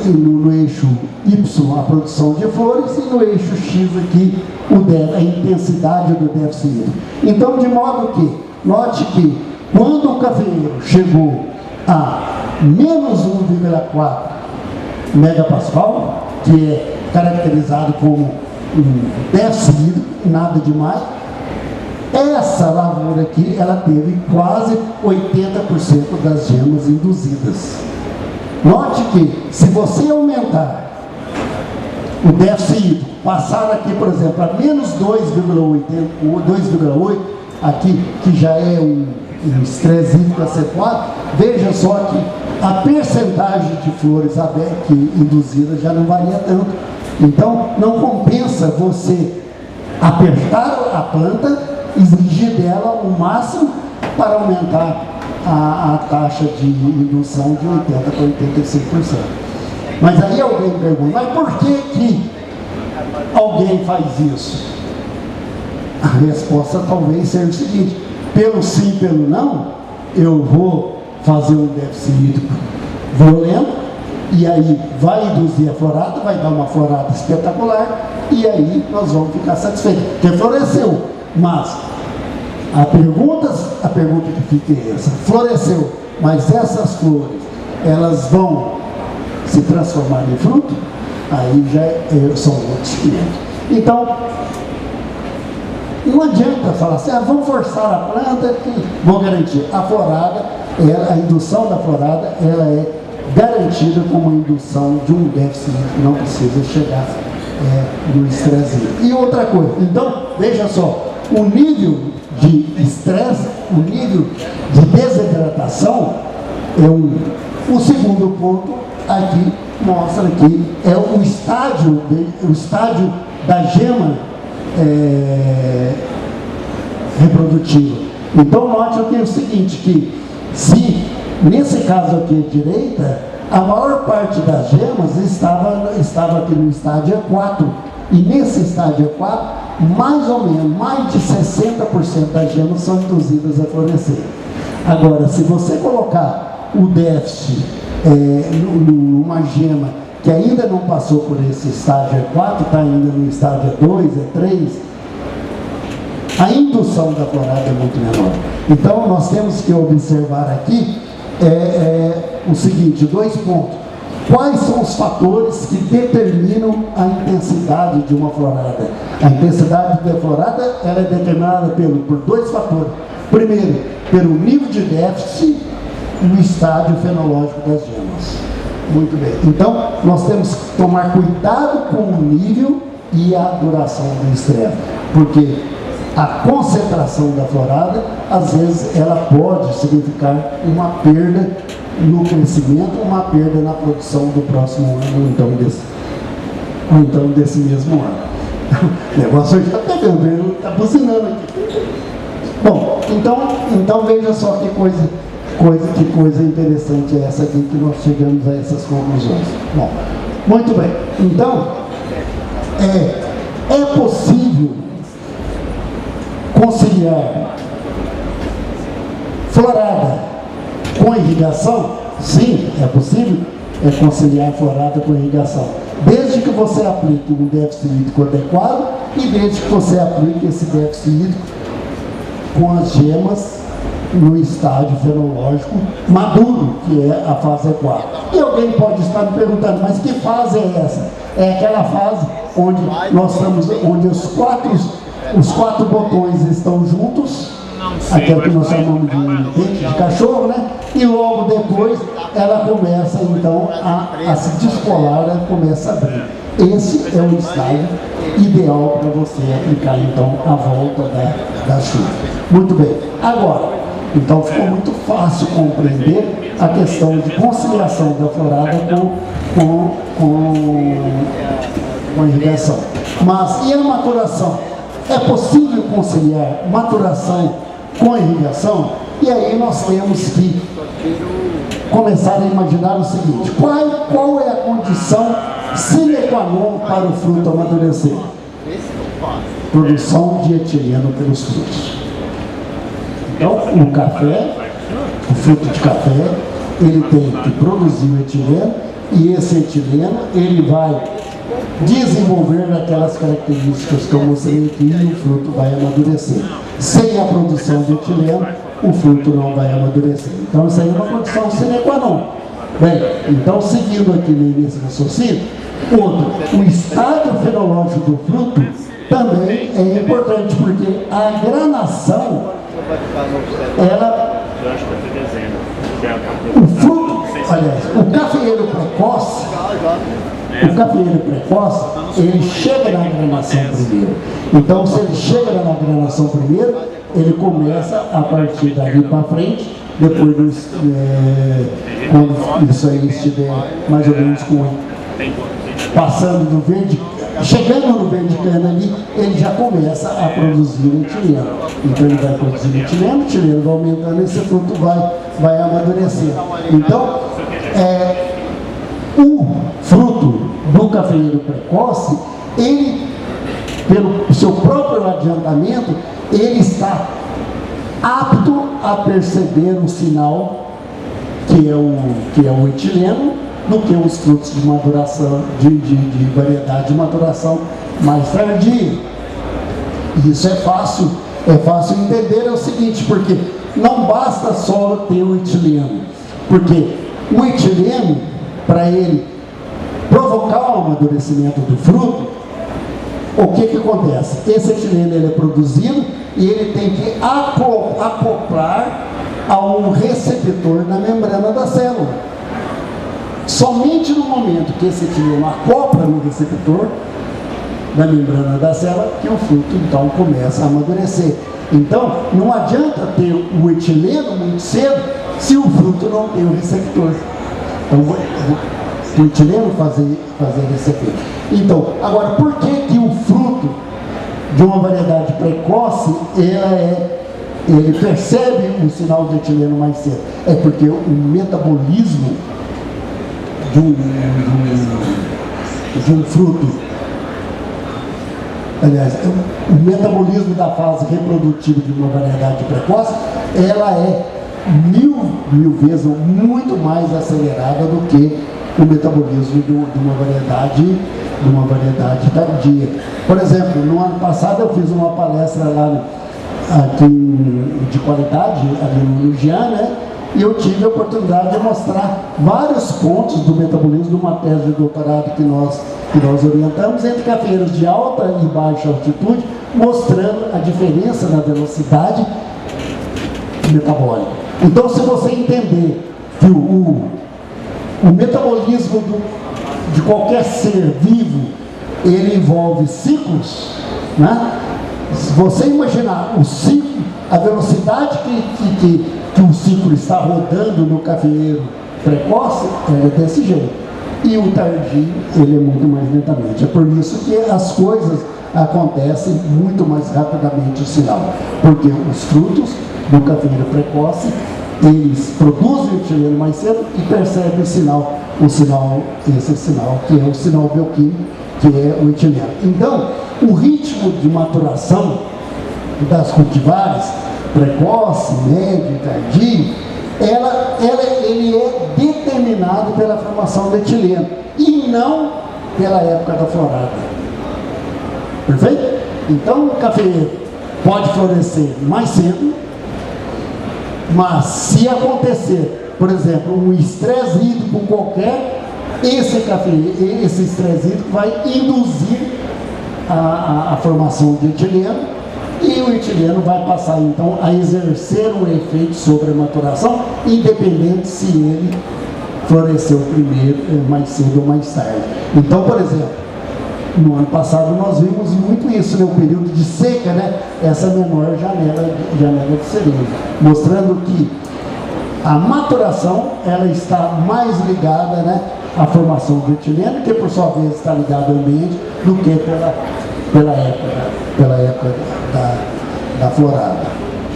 Speaker 1: no eixo Y a produção de flores e no eixo X aqui a intensidade do déficit hídrico. Então, de modo que, note que quando o cafeeiro chegou a menos 1,4 megapascal, que é caracterizado como um déficit hídrico, nada demais, essa lavoura aqui, ela teve quase 80% das gemas induzidas. Note que, se você aumentar o déficit hídrico, passar aqui, por exemplo, a menos 2,8, aqui, que já é um estresse hídrico acentuado, veja só que a percentagem de flores induzidas já não varia tanto. Então, não compensa você apertar a planta, exigir dela o máximo para aumentar a taxa de indução de 80% para 85%. Mas aí alguém pergunta, mas por que alguém faz isso? A resposta talvez seja o seguinte: pelo sim, pelo não, eu vou fazer um déficit hídrico violento, e aí vai induzir a florada, vai dar uma florada espetacular, e aí nós vamos ficar satisfeitos, porque floresceu. Mas a pergunta que fica é essa: floresceu, mas essas flores, elas vão se transformar em fruto? Aí já são outros 500. Então, não adianta falar assim, vamos forçar a planta que vou garantir. A florada, a indução da florada, ela é garantida como a indução de um déficit, não precisa chegar no estresse. E outra coisa, então, veja só, o nível de estresse, o nível de desidratação o segundo ponto aqui mostra que é o estádio da gema reprodutiva. Então note aqui o seguinte, que se nesse caso aqui à direita, a maior parte das gemas estava aqui no estádio E4, e nesse estádio E4 mais ou menos, mais de 60% das gemas são induzidas a florescer. Agora, se você colocar o déficit numa gema que ainda não passou por esse estágio E4, está ainda no estágio E2, E3, a indução da florada é muito menor. Então, nós temos que observar aqui o seguinte, 2 pontos. Quais são os fatores que determinam a intensidade de uma florada? A intensidade da florada ela é determinada por 2 fatores. Primeiro, pelo nível de déficit e o estágio fenológico das gemas. Muito bem. Então, nós temos que tomar cuidado com o nível e a duração do estresse, porque a concentração da florada, às vezes, ela pode significar uma perda no crescimento, uma perda na produção do próximo ano, ou então desse mesmo ano. O negócio hoje está pegando, ele está buzinando aqui. Bom, então veja só que coisa interessante é essa aqui, que nós chegamos a essas conclusões. Bom, muito bem. Então, é possível conciliar florada com irrigação? Sim, é possível conciliar florada com irrigação, desde que você aplique um déficit hídrico adequado e desde que você aplique esse déficit hídrico com as gemas no estágio fenológico maduro, que é a fase E4. E alguém pode estar me perguntando, mas que fase é essa? É aquela fase onde nós estamos, onde os quatro botões estão juntos, aquela que nós chamamos de dente de cachorro, né? E logo depois ela começa então a se descolar, ela começa a abrir. Esse é o estágio ideal para você aplicar então a volta da chuva. Muito bem. Agora, então ficou muito fácil compreender a questão de conciliação da florada com a irrigação. Mas e a maturação? É possível conciliar maturação com a irrigação? E aí nós temos que começar a imaginar o seguinte: qual é a condição sine qua non para o fruto amadurecer? Produção de etileno pelos frutos. Então, o café, o fruto de café, ele tem que produzir o etileno, e esse etileno ele vai desenvolver aquelas características que eu mostrei aqui, e o fruto vai amadurecer. Sem a produção de etileno, o fruto não vai amadurecer. Então, isso aí é uma condição sine qua non. Bem, então, seguindo aqui no início do raciocínio, o estágio fenológico do fruto também é importante, porque a granação, ela, o fruto, aliás, o cafeeiro precoce, ele chega na granação primeiro. Então, se ele chega na granação primeiro, ele começa a partir dali para frente, depois quando isso aí estiver mais ou menos passando do verde, chegando no verde cana ali, ele já começa a produzir o etileno. Então ele vai produzir o etileno vai aumentando e esse fruto vai amadurecer. Então, o fruto do cafeeiro precoce, ele, pelo seu próprio adiantamento, ele está apto a perceber o sinal que é o etileno, do que os frutos de maduração, de variedade de maturação mais tardia. Isso é fácil entender, é o seguinte, porque não basta só ter o etileno, porque o etileno, para ele provocar o amadurecimento do fruto, o que acontece? Esse etileno ele é produzido e ele tem que acoplar a um receptor na membrana da célula. Somente no momento que esse etileno acopla no receptor da membrana da célula, que o fruto então começa a amadurecer. Então, não adianta ter o etileno muito cedo se o fruto não tem o receptor. Então, o etileno fazer esse efeito. Então, agora, por que o fruto de uma variedade precoce, ele percebe o sinal de etileno mais cedo? É porque o metabolismo de um fruto, aliás, o metabolismo da fase reprodutiva de uma variedade precoce, ela é mil vezes muito mais acelerada do que o metabolismo de uma variedade tardia. Por exemplo, no ano passado eu fiz uma palestra lá aqui de qualidade, ali no Jean, né? E eu tive a oportunidade de mostrar vários pontos do metabolismo de uma tese de doutorado que nós orientamos entre cafeeiros de alta e baixa altitude, mostrando a diferença na velocidade metabólica. Então, se você entender que o metabolismo de qualquer ser vivo, ele envolve ciclos, né? Se você imaginar o ciclo, a velocidade que o ciclo está rodando no cafeeiro precoce, é desse jeito. E o tardio, ele é muito mais lentamente. É por isso que as coisas acontecem muito mais rapidamente, o sinal. Porque os frutos do cafeeiro precoce, eles produzem o etileno mais cedo e percebem esse sinal que é o sinal bioquímico, que é o etileno. Então, o ritmo de maturação das cultivares, precoce, médio e tardio, ele é determinado pela formação do etileno e não pela época da florada. Perfeito? Então, o cafeeiro pode florescer mais cedo Mas se acontecer, por exemplo, um estresse hídrico qualquer, esse estresse hídrico vai induzir a formação de etileno, e o etileno vai passar então a exercer um efeito sobre a maturação, independente se ele floresceu primeiro, mais cedo ou mais tarde. Então, por exemplo, no ano passado nós vimos muito isso, né? O período de seca, né? Essa menor janela de cereja, mostrando que a maturação ela está mais ligada, né, à formação do etileno, que por sua vez está ligada ao ambiente, do que pela época da florada.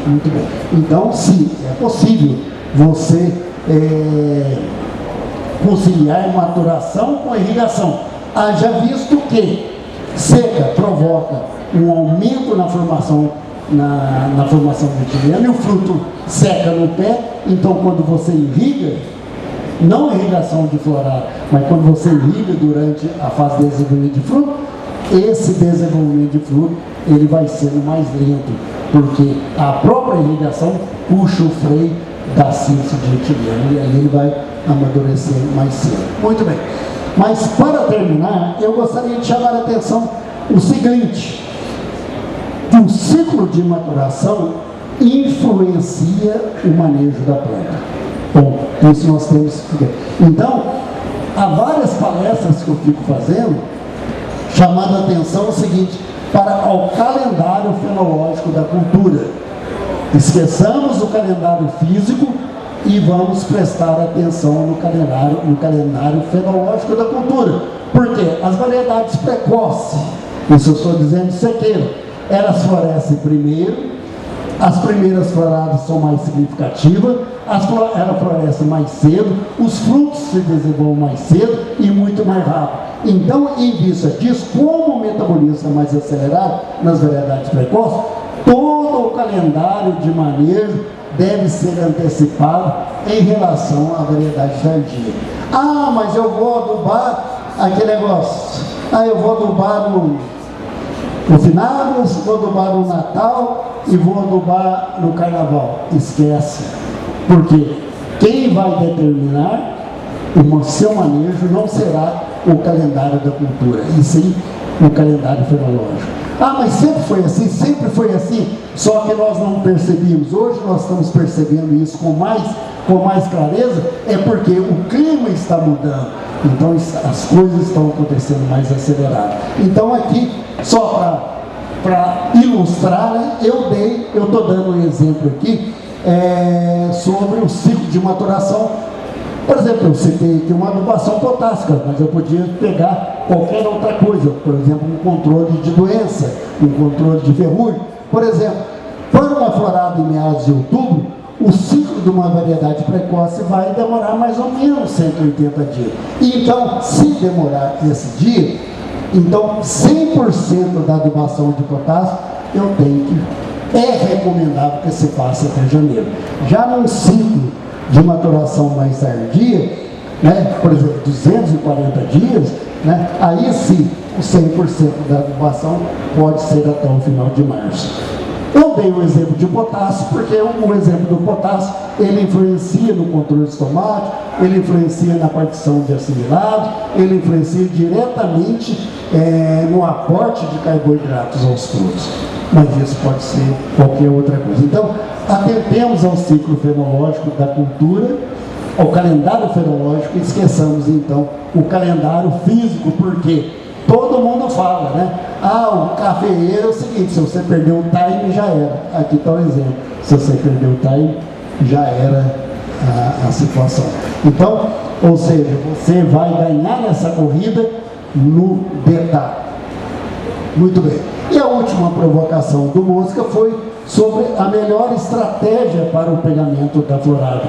Speaker 1: Muito bem. Então, se é possível você conciliar maturação com irrigação, haja visto que seca provoca um aumento na formação do etileno e o fruto seca no pé. Então, quando você irriga, não irrigação de florada, mas quando você irriga durante a fase de desenvolvimento de fruto, esse desenvolvimento de fruto ele vai sendo mais lento, porque a própria irrigação puxa o freio da síntese de etileno e aí ele vai amadurecer mais cedo. Muito bem. Mas para terminar, eu gostaria de chamar a atenção o seguinte: que o ciclo de maturação influencia o manejo da planta. Bom, isso nós temos que ver. Então, há várias palestras que eu fico fazendo, chamando a atenção o seguinte, para o calendário fenológico da cultura. Esqueçamos o calendário físico e vamos prestar atenção no calendário fenológico da cultura. Porque as variedades precoces, isso eu estou dizendo sequeiro, elas florescem primeiro, as primeiras floradas são mais significativas, ela floresce mais cedo, os frutos se desenvolvem mais cedo e muito mais rápido. Então, em vista disso, como o metabolismo é mais acelerado nas variedades precoces, todo o calendário de manejo deve ser antecipado em relação à variedade tardia. Ah, mas eu vou adubar aquele negócio. Ah, eu vou adubar no finados, vou adubar no Natal e vou adubar no Carnaval. Esquece. Porque quem vai determinar o seu manejo não será o calendário da cultura, e sim o calendário fenológico. Ah, mas sempre foi assim, só que nós não percebíamos. Hoje nós estamos percebendo isso com mais clareza, é porque o clima está mudando, então as coisas estão acontecendo mais aceleradas. Então aqui, só para ilustrar, né, eu estou dando um exemplo aqui sobre o ciclo de maturação. Por exemplo, eu citei aqui uma adubação potássica, mas eu podia pegar qualquer outra coisa, por exemplo, um controle de doença, um controle de ferrugem. Por exemplo, para uma florada em meados de outubro, o ciclo de uma variedade precoce vai demorar mais ou menos 180 dias. Então, se demorar esse dia, então 100% da adubação de potássio eu tenho que... É recomendável que se faça até janeiro. Já num ciclo de maturação mais tardia, né, por exemplo, 240 dias, né, aí sim, o 100% da adubação pode ser até o final de março. Eu dei o exemplo de potássio, porque o exemplo do potássio, ele influencia no controle estomático, ele influencia na partição de assimilado, ele influencia diretamente no aporte de carboidratos aos frutos. Mas isso pode ser qualquer outra coisa. Então, atentemos ao ciclo fenológico da cultura, ao calendário fenológico, e esqueçamos então o calendário físico, porque todo mundo fala, né? Ah, o cafeeiro é o seguinte, se você perdeu o time, já era. Aqui está o exemplo. Se você perdeu o time, já era a situação. Então, ou seja, você vai ganhar nessa corrida no detalhe. Muito bem. E a última provocação do Mosca foi sobre a melhor estratégia para o pegamento da florada.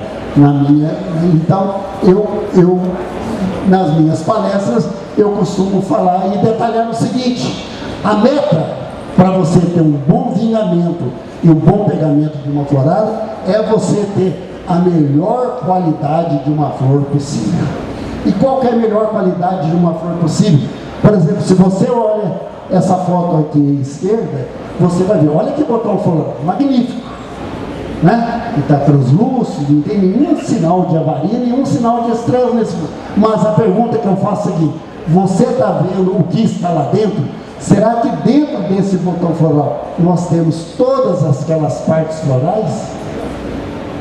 Speaker 1: Então, eu nas minhas palestras, eu costumo falar e detalhar o seguinte: a meta para você ter um bom vingamento e um bom pegamento de uma florada é você ter a melhor qualidade de uma flor possível. E qual que é a melhor qualidade de uma flor possível? Por exemplo, se você olha essa foto aqui à esquerda, você vai ver, olha que botão florado, magnífico. né? Ele está translúcido, não tem nenhum sinal de avaria, nenhum sinal de estresse nesse. Mas a pergunta que eu faço é a seguinte: você está vendo o que está lá dentro? Será que dentro desse botão floral nós temos todas aquelas partes florais?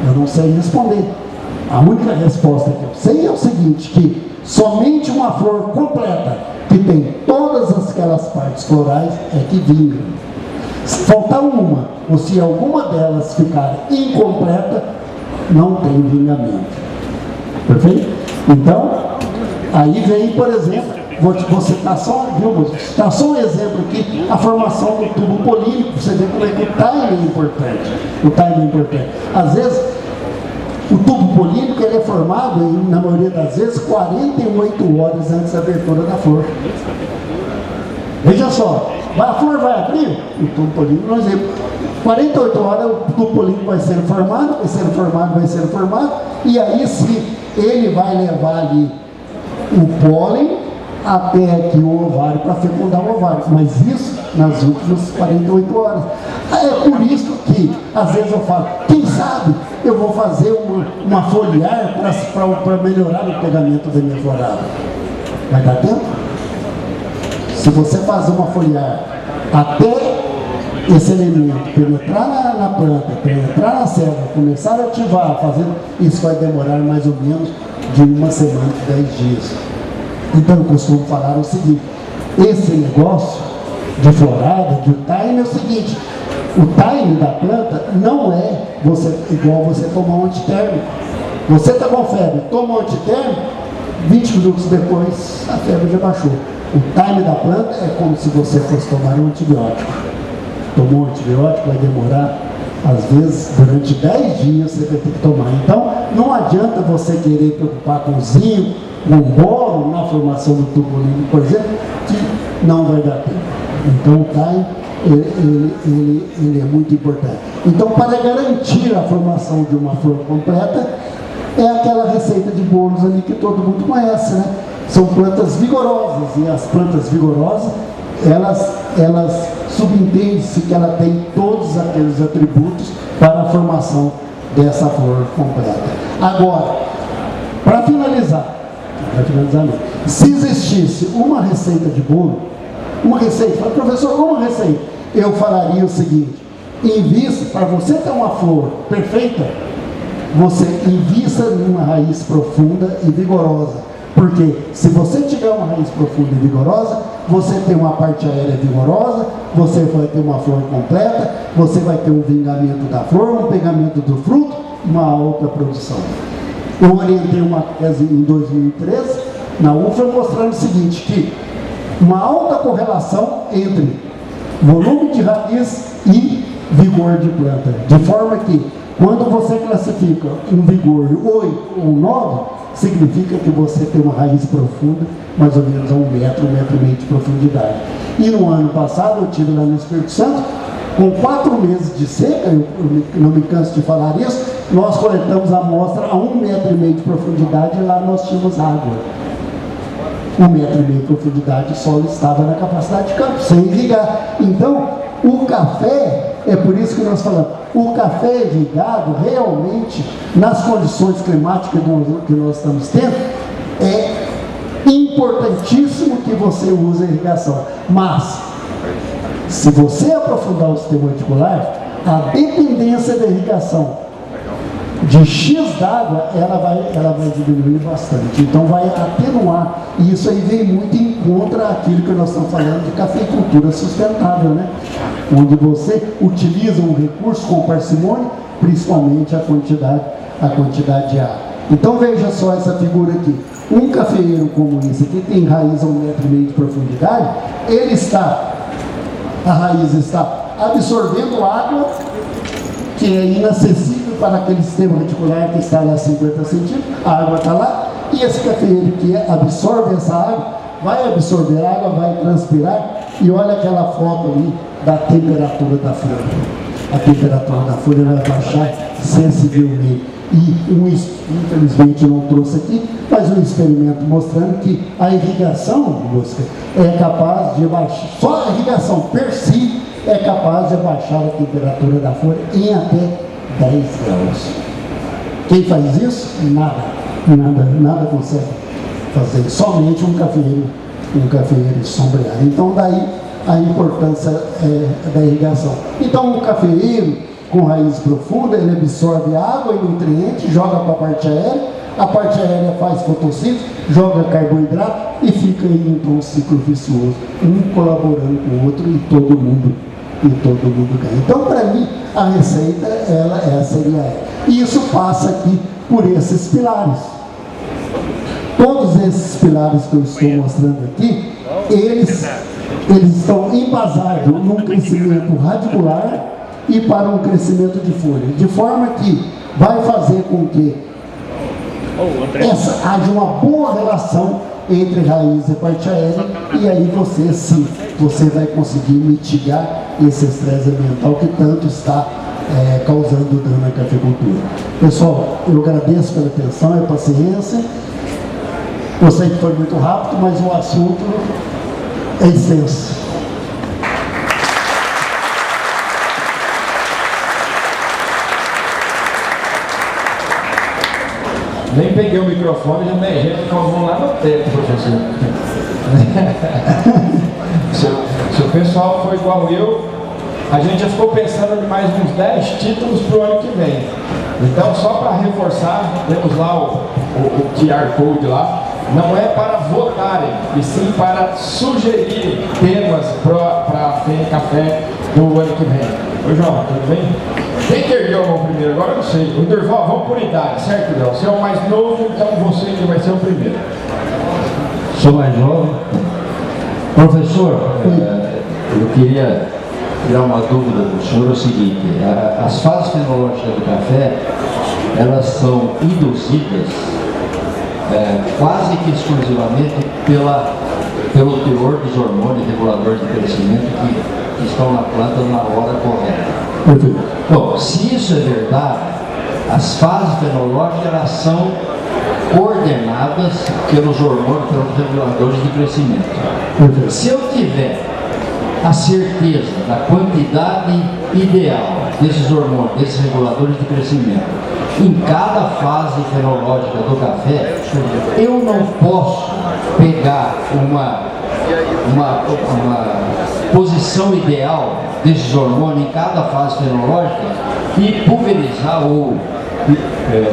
Speaker 1: Eu não sei responder. A única resposta que eu sei é o seguinte, que somente uma flor completa, que tem todas aquelas partes florais, é que vinga. Se faltar uma, ou se alguma delas ficar incompleta, não tem vingamento. Perfeito? Então, aí vem, por exemplo, vou citar só, citar só um exemplo aqui, a formação do tubo polínico. Você vê como é que o timing é importante. O timing é importante. Às vezes, o tubo polínico ele é formado, na maioria das vezes, 48 horas antes da abertura da flor. Veja só, a flor vai abrir, o tubo polínico, por exemplo, 48 horas o tubo polínico vai sendo formado, e aí sim, ele vai levar ali o pólen até aqui o ovário para fecundar o ovário, mas isso nas últimas 48 horas. É por isso que às vezes eu falo, quem sabe eu vou fazer uma foliar para melhorar o pegamento da minha florada. Vai dar tempo? Se você fazer uma foliar até esse elemento penetrar na planta, penetrar na célula, começar a ativar, isso vai demorar mais ou menos de uma semana a 10 dias. Então eu costumo falar o seguinte: esse negócio de florada, de time, é o seguinte: o time da planta não é igual você tomar um antitérmico. Você está com febre, toma um antitérmico, 20 minutos depois a febre já baixou. O time da planta é como se você fosse tomar um antibiótico. Tomou um antibiótico, vai demorar, às vezes, durante 10 dias você vai ter que tomar. Então, não adianta você querer preocupar com zinco, com boro na formação do tubo polínico, por exemplo, que não vai dar tempo. Então, o time, ele é muito importante. Então, para garantir a formação de uma flor completa, é aquela receita de bolos ali que todo mundo conhece, né? São plantas vigorosas, e as plantas vigorosas, elas subentende-se que ela tem todos aqueles atributos para a formação dessa flor completa. Agora, para finalizar mesmo, se existisse uma receita de bolo, fala, professor, uma receita, eu falaria o seguinte: invista, para você ter uma flor perfeita, você invista numa raiz profunda e vigorosa. Porque se você tiver uma raiz profunda e vigorosa, você tem uma parte aérea vigorosa, você vai ter uma flor completa, você vai ter um vingamento da flor, um pegamento do fruto, uma alta produção. Eu orientei uma tese em 2013, na UFA, mostrando o seguinte, que uma alta correlação entre volume de raiz e vigor de planta. De forma que, quando você classifica um vigor 8 ou 9, significa que você tem uma raiz profunda, mais ou menos a 1 metro, 1,5 metros de profundidade. E no ano passado, eu tive lá no Espírito Santo, com 4 meses de seca, eu não me canso de falar isso, nós coletamos a amostra a 1,5 metro de profundidade, e lá nós tínhamos água. 1,5 metro de profundidade, o solo estava na capacidade de campo, sem irrigar. Então, o café, é por isso que nós falamos, o café irrigado, realmente, nas condições climáticas que nós estamos tendo, é importantíssimo que você use a irrigação. Mas, se você aprofundar o sistema reticular, a dependência da irrigação de X d'água, ela vai diminuir bastante. Então vai atenuar. E isso aí vem muito em contra aquilo que nós estamos falando de cafeicultura sustentável, né? Onde você utiliza um recurso com parcimônia, principalmente a quantidade de água. Então veja só essa figura aqui. Um cafeeiro como esse aqui tem raiz a 1,5 metro de profundidade, a raiz está absorvendo água que é inacessível para aquele sistema reticular que está lá a 50 centímetros, a água está lá, e esse cafeeiro que absorve essa água, vai absorver água, vai transpirar, e olha aquela foto ali da temperatura da folha. A temperatura da folha vai baixar sensivelmente. E infelizmente não trouxe aqui, mas um experimento mostrando que a irrigação, é capaz de baixar, só a irrigação per si é capaz de baixar a temperatura da folha em até 10 graus. Quem faz isso? Nada consegue fazer, somente um cafeeiro sombreado. Então daí a importância da irrigação. Então o cafeeiro com raiz profunda, ele absorve água e nutrientes, joga para a parte aérea faz fotossíntese, joga carboidrato e fica aí então um ciclo vicioso, um colaborando com o outro e todo mundo ganha. Então para mim a receita seria essa. E isso passa aqui por esses pilares. Todos esses pilares que eu estou mostrando aqui, eles estão embasados num crescimento radicular e para um crescimento de folha, de forma que vai fazer com que haja uma boa relação entre raiz e parte aérea, e aí você vai conseguir mitigar esse estresse ambiental que tanto está causando dano à cafeicultura. Pessoal, eu agradeço pela atenção e paciência. Eu sei que foi muito rápido, mas o assunto é extenso.
Speaker 3: Nem peguei o microfone, já me gente com a mão lá no teto, professor. Se o pessoal for igual eu, a gente já ficou pensando em mais uns 10 títulos para o ano que vem. Então, só para reforçar, temos lá o QR Code lá. Não é para votarem, e sim para sugerir temas para a FEM Café do ano que vem. Ô João, tudo bem? Quem que ergueu a mão primeiro? Agora eu não sei. O Durval, vamos por idade, certo, Léo? Você é o mais novo, então você que vai ser o primeiro.
Speaker 4: Sou mais jovem. Professor, eu queria tirar uma dúvida do senhor, é o seguinte: as fases fenológicas do café, elas são induzidas quase que exclusivamente pelo teor dos hormônios reguladores de crescimento que estão na planta na hora correta. Bom, se isso é verdade, as fases fenológicas elas são coordenadas pelos hormônios, pelos reguladores de crescimento. Se eu tiver a certeza da quantidade ideal desses hormônios, desses reguladores de crescimento, em cada fase fenológica do café, eu não posso pegar uma posição ideal desses hormônios em cada fase fenológica e pulverizar ou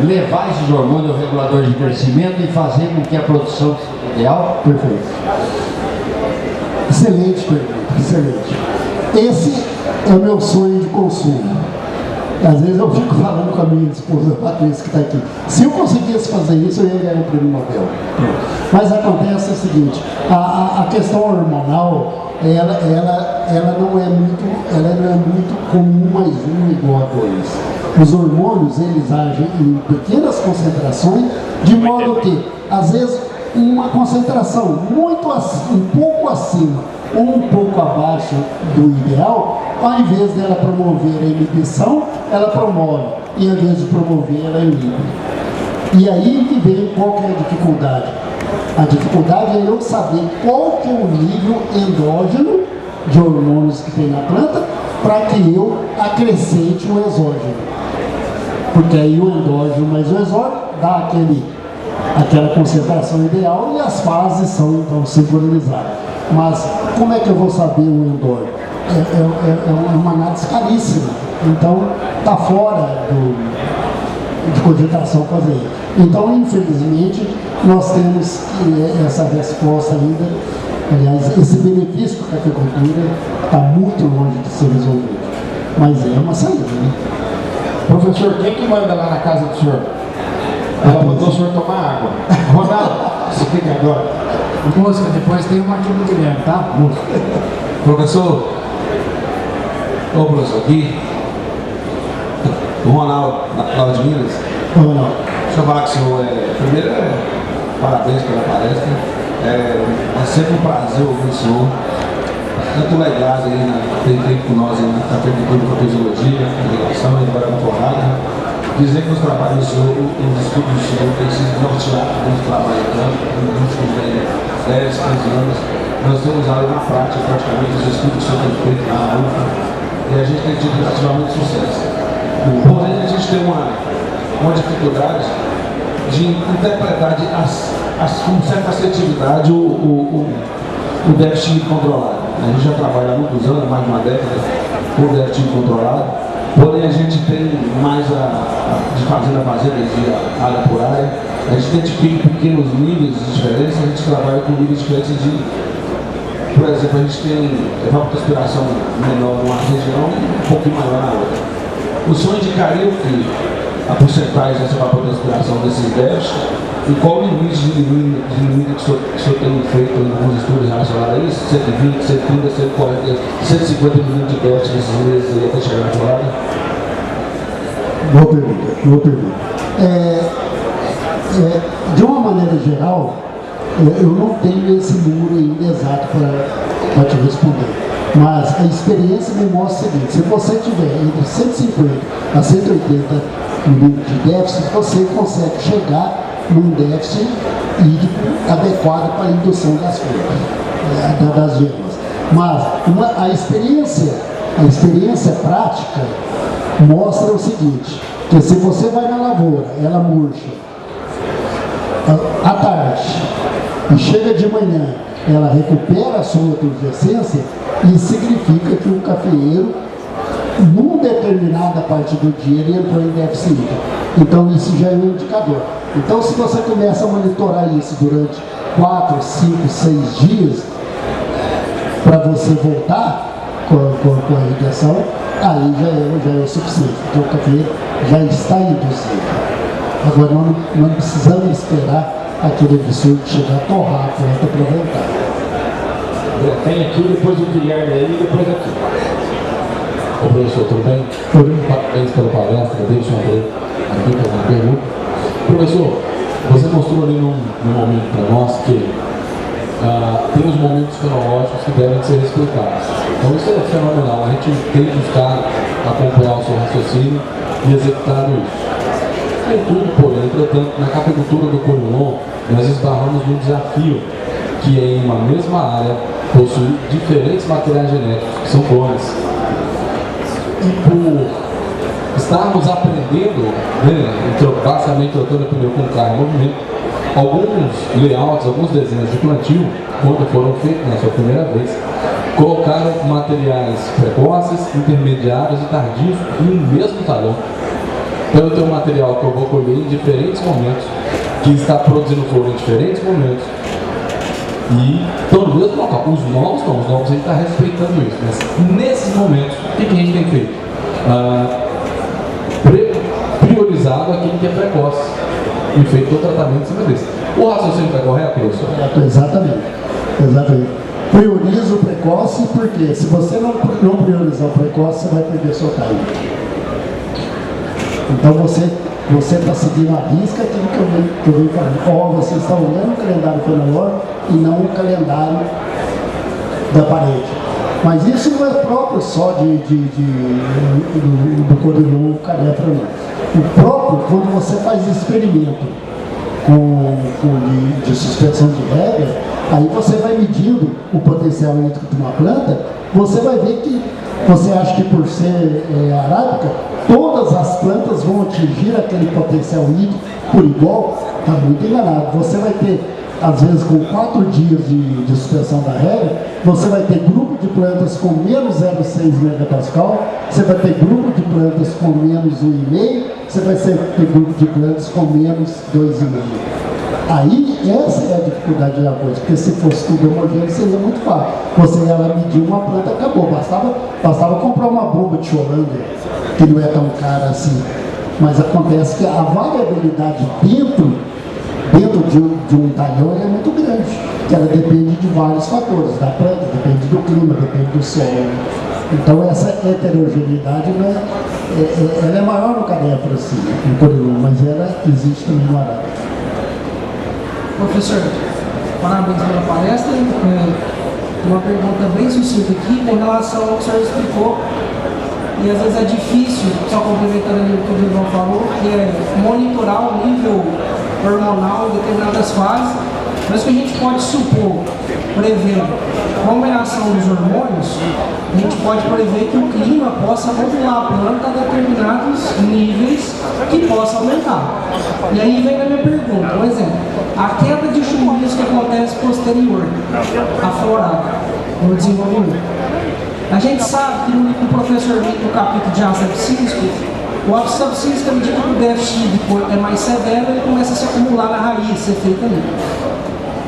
Speaker 4: levar esses hormônios ao regulador de crescimento e fazer com que a produção seja ideal?
Speaker 1: Perfeito. Excelente pergunta, excelente. Esse é o meu sonho de consumo. Às vezes eu fico falando com a minha esposa Patrícia, que está aqui. Se eu conseguisse fazer isso, eu ia ganhar o prêmio Nobel. Mas acontece o seguinte: a questão hormonal, ela não é muito como 1 mais 1 igual a 2. Os hormônios, eles agem em pequenas concentrações, de modo que, às vezes, uma concentração um pouco acima ou um pouco abaixo do ideal, ao invés dela promover a inibição, ela promove, e ao invés de promover, ela inibe. E aí que vem qual que é a dificuldade? A dificuldade é eu saber qual que é o nível endógeno de hormônios que tem na planta para que eu acrescente o exógeno. Porque aí o endógeno mais o exógeno dá aquela concentração ideal e as fases são então sincronizadas. Mas como é que eu vou saber o endógeno? É uma análise caríssima, então está fora de cogitação fazer isso. Então, infelizmente, nós temos essa resposta ainda, aliás, esse benefício para a cafeicultura está muito longe de ser resolvido, mas é uma saída, né?
Speaker 3: Professor, quem que manda lá na casa do senhor? Ela mandou o senhor tomar água. Ronaldo, explica agora.
Speaker 5: Música, depois tem uma aqui no Guilherme, tá? Música.
Speaker 6: Professor, aqui, o Ronaldo, lá de Minas.
Speaker 1: Ronaldo.
Speaker 6: Deixa eu falar com o senhor, primeiro, parabéns pela palestra. É sempre um prazer ouvir o senhor. Tanto legado aí, tem tempo com nós aí na cafeicultura, com a fisiologia, com a irrigação, e agora com a torrada. Dizer que os trabalhos do senhor, os estudos do senhor têm sido norteados no trabalho de campo, nos últimos 10, 15 anos. Nós temos usado na prática praticamente os estudos que o senhor tem feito na UFA, e a gente tem tido relativamente sucesso. Porém, a gente tem uma dificuldade de interpretar com certa assertividade o déficit controlado. A gente já trabalha há muitos anos, mais de uma década, com o déficit controlado. Porém, a gente tem mais de fazenda a fazenda, de área por área. A gente identifica pequenos níveis de diferença, a gente trabalha com níveis diferentes por exemplo, a gente tem evapotranspiração menor numa região e um pouquinho maior na outra. O senhor indicaria que a porcentagem dessa evapotranspiração desses déficits e qual o limite de limite que o senhor tem feito em alguns estudos relacionados a isso? 120, 130, 140, 150 milímetros de déficit nesses meses aí até chegar na colada?
Speaker 1: Boa pergunta. De uma maneira geral, eu não tenho esse número ainda exato para te responder. Mas a experiência me mostra o seguinte: se você tiver entre 150 a 180 milímetros de déficit, você consegue chegar num déficit hídrico adequado para a indução das frutas, das gemas. Mas a experiência prática mostra o seguinte: que se você vai na lavoura, ela murcha à tarde e chega de manhã, ela recupera a sua turgescência, isso significa que o cafeeiro, numa determinada parte do dia, ele entrou em déficit hídrico. Então isso já é um indicador. Então, se você começa a monitorar isso durante 4, 5, 6 dias, para você voltar com a irrigação, aí já é o suficiente, porque o cafeeiro já está induzido. Agora, não precisamos esperar aquele absurdo chegar a torrar a planta para voltar.
Speaker 3: Tem aqui, depois o Guilherme aí, depois aqui.
Speaker 7: Ô professor, tudo bem? Parabéns pela palestra, deixa eu abrir aqui para uma pergunta. Professor, você mostrou ali num momento para nós que tem os momentos cronológicos que devem ser respeitados. Então isso é fenomenal, a gente tem que buscar acompanhar o seu raciocínio e executar isso. Contudo, porém, entretanto, na cafeicultura do Conilon, nós esbarramos num desafio que é em uma mesma área possuir diferentes materiais genéticos, que são clones. E por estarmos aprendendo, basicamente trocando pneu com carro em movimento, alguns layouts, alguns desenhos de plantio, quando foram feitos na sua primeira vez, colocaram materiais precoces, intermediários e tardios no mesmo talhão. Então eu tenho um material que eu vou colher em diferentes momentos, que está produzindo flor em diferentes momentos, e estão no mesmo local. Os novos não, os novos a gente está respeitando isso, mas nesses momentos, o que a gente tem feito? Priorizado aquilo que é precoce e feito o tratamento em cima desse. O raciocínio está correto, professor?
Speaker 1: Exatamente. Prioriza o precoce, porque se você não priorizar o precoce, você vai perder seu time. Então você está seguindo a risca aquilo que eu venho falando. Você está olhando o calendário cronológico e não o calendário da parede. Mas isso não é próprio só do Conilon Canepa, não. O próprio, quando você faz experimento de suspensão de regra, aí você vai medindo o potencial hídrico de uma planta, você vai ver que você acha que por ser arábica, todas as plantas vão atingir aquele potencial hídrico por igual, está muito enganado. Você vai ter, às vezes, com 4 dias de suspensão da regra, você vai ter grupo de plantas com menos 0,6 megapascal, você vai ter grupo de plantas com menos 1,5, você vai ter grupo de plantas com menos 2,5. Aí, essa é a dificuldade da coisa, porque se fosse tudo homogêneo, seria muito fácil. Você ia lá medir uma planta, acabou. Bastava comprar uma bomba de Schollinger, que não é tão cara assim. Mas acontece que a variabilidade dentro de um talhão é muito grande, que ela depende de vários fatores, da planta, depende do clima, depende do solo. Então essa heterogeneidade ela é maior no Canepa, assim, no Conilon, mas ela existe também no arado.
Speaker 8: Professor, parabéns pela palestra. Uma pergunta bem sucinta aqui com relação ao que o senhor explicou. E às vezes é difícil, só complementando ali o que o Ivan falou, que é monitorar o nível hormonal em determinadas fases. Mas o que a gente pode supor, prevendo combinação dos hormônios, a gente pode prever que o clima possa modular a planta a determinados níveis que possa aumentar. E aí vem a minha pergunta, por exemplo, a queda de chumbinhos que acontece posterior à florada, no desenvolvimento. A gente sabe que no professor Nick, no capítulo de ácido abscísico, o ácido abscísico, à medida que o déficit hídrico é mais severo, ele começa a se acumular na raiz, ser feito ali.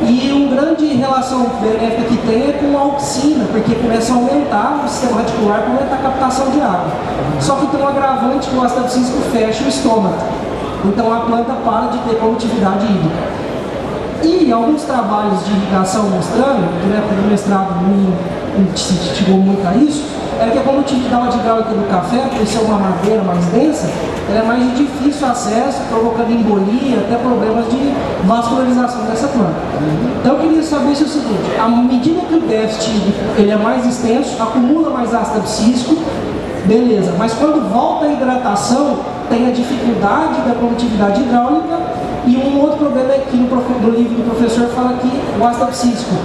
Speaker 8: E uma grande relação benéfica que tem é com a auxina, porque começa a aumentar o sistema radicular, para aumentar a captação de água. Só que tem um agravante que o ácido abscísico fecha o estômago. Então a planta para de ter produtividade hídrica. E alguns trabalhos de irrigação mostrando, que na época do mestrado não se chegou muito a isso, é que a condutividade hidráulica do café, por ser uma madeira mais densa, ela é mais de difícil acesso, provocando embolia, até problemas de vascularização dessa planta. Então eu queria saber se é o seguinte, à medida que o déficit ele é mais extenso, acumula mais ácido abscísico, beleza, mas quando volta a hidratação, tem a dificuldade da condutividade hidráulica. E um outro problema é que no livro do professor fala que o ácido abscísico,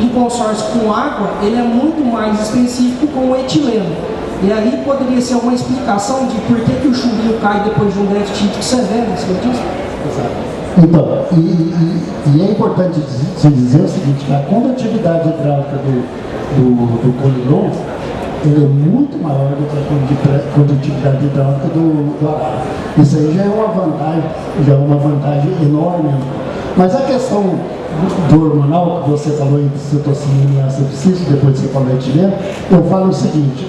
Speaker 8: em consórcio com água, ele é muito mais específico com o etileno. E aí poderia ser uma explicação de por que o chumbinho cai depois de um déficit severo, científico?
Speaker 1: Exato. Então, e é importante se dizer o seguinte, que a condutividade hidráulica do colilon, ele é muito maior do que a condutividade hidráulica do arara. Isso aí já é uma vantagem enorme. Mas a questão do hormonal, que você falou em citocina e ácido abscísico, depois você falou etileno, eu falo o seguinte,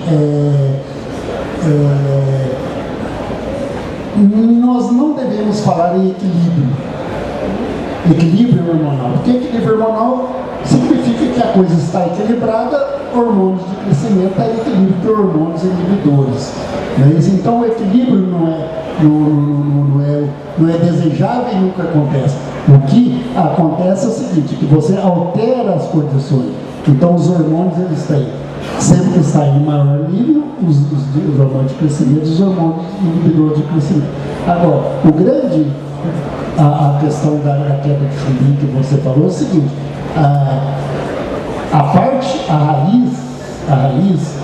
Speaker 1: nós não devemos falar em equilíbrio hormonal, porque equilíbrio hormonal significa que a coisa está equilibrada, hormônios de crescimento está em equilíbrio com hormônios inibidores. Então o equilíbrio não é desejável e nunca acontece. O que acontece é o seguinte, que você altera as condições. Então os hormônios eles têm, sempre está em maior nível, os hormônios de crescimento, os hormônios inibidores de crescimento. Agora, a questão da queda de chumbinho que você falou é o seguinte, a raiz,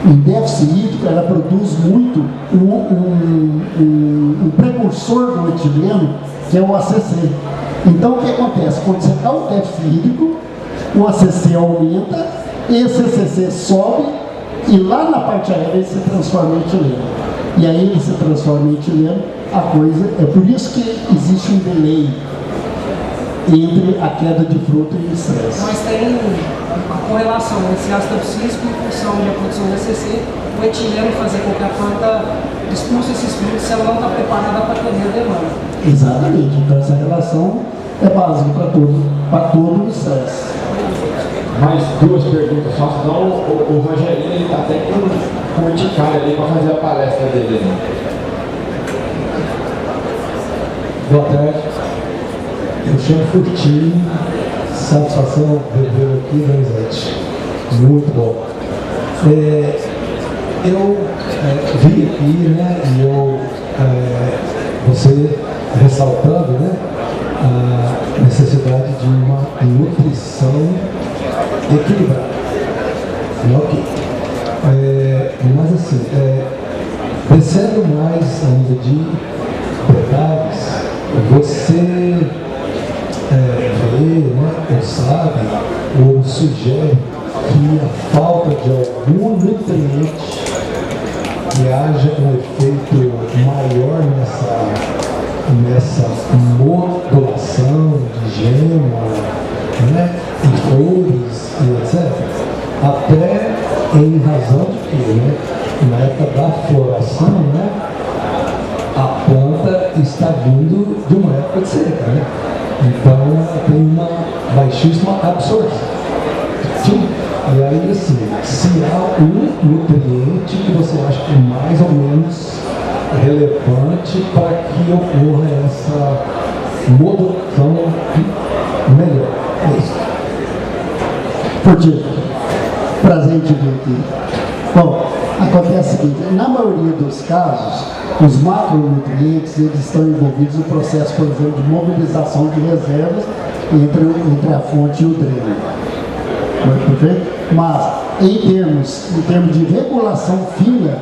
Speaker 1: em déficit hídrico, ela produz muito um precursor do etileno, que é o ACC. Então, o que acontece? Quando você dá o déficit hídrico, o ACC aumenta, esse ACC sobe, e lá na parte aérea ele se transforma em etileno. E aí ele se transforma em etileno, a coisa... É por isso que existe um delay entre a queda de fruto e o estresse.
Speaker 8: Mas tem a correlação entre ácido abscísico em função da produção do ACC, o etileno fazer com que a planta expulse esses frutos se ela não está preparada para atender a demanda.
Speaker 1: Exatamente, então essa relação é básica para todo o estresse.
Speaker 3: Mais duas perguntas só, senão o Rogerinho está até com urticária ali para fazer a palestra dele.
Speaker 9: Boa tarde. Eu chamo Furtinho, satisfação ver aqui, Danizete. Muito bom. Eu vi aqui, né, e você ressaltando, né, a necessidade de uma nutrição equilibrada. Ok. Mas assim, descendo mais ainda de detalhes, você vê, né, ou sabe, ou sugere que a falta de algum nutriente que haja um efeito maior nessa modulação de gema, né, e flores e etc. Até em razão de que, né, na época da floração, né, a planta está vindo de uma época de seca, né? Então ela tem uma baixíssima absorção. E aí, assim, se há um nutriente que você acha que é mais ou menos relevante para que ocorra essa modulação melhor. É isso.
Speaker 1: Portinho, prazer em te ver aqui. Bom, acontece o seguinte, na maioria dos casos, os macronutrientes eles estão envolvidos no processo, por exemplo, de mobilização de reservas entre a fonte e o dreno. Perfeito? Mas em termos de regulação fina,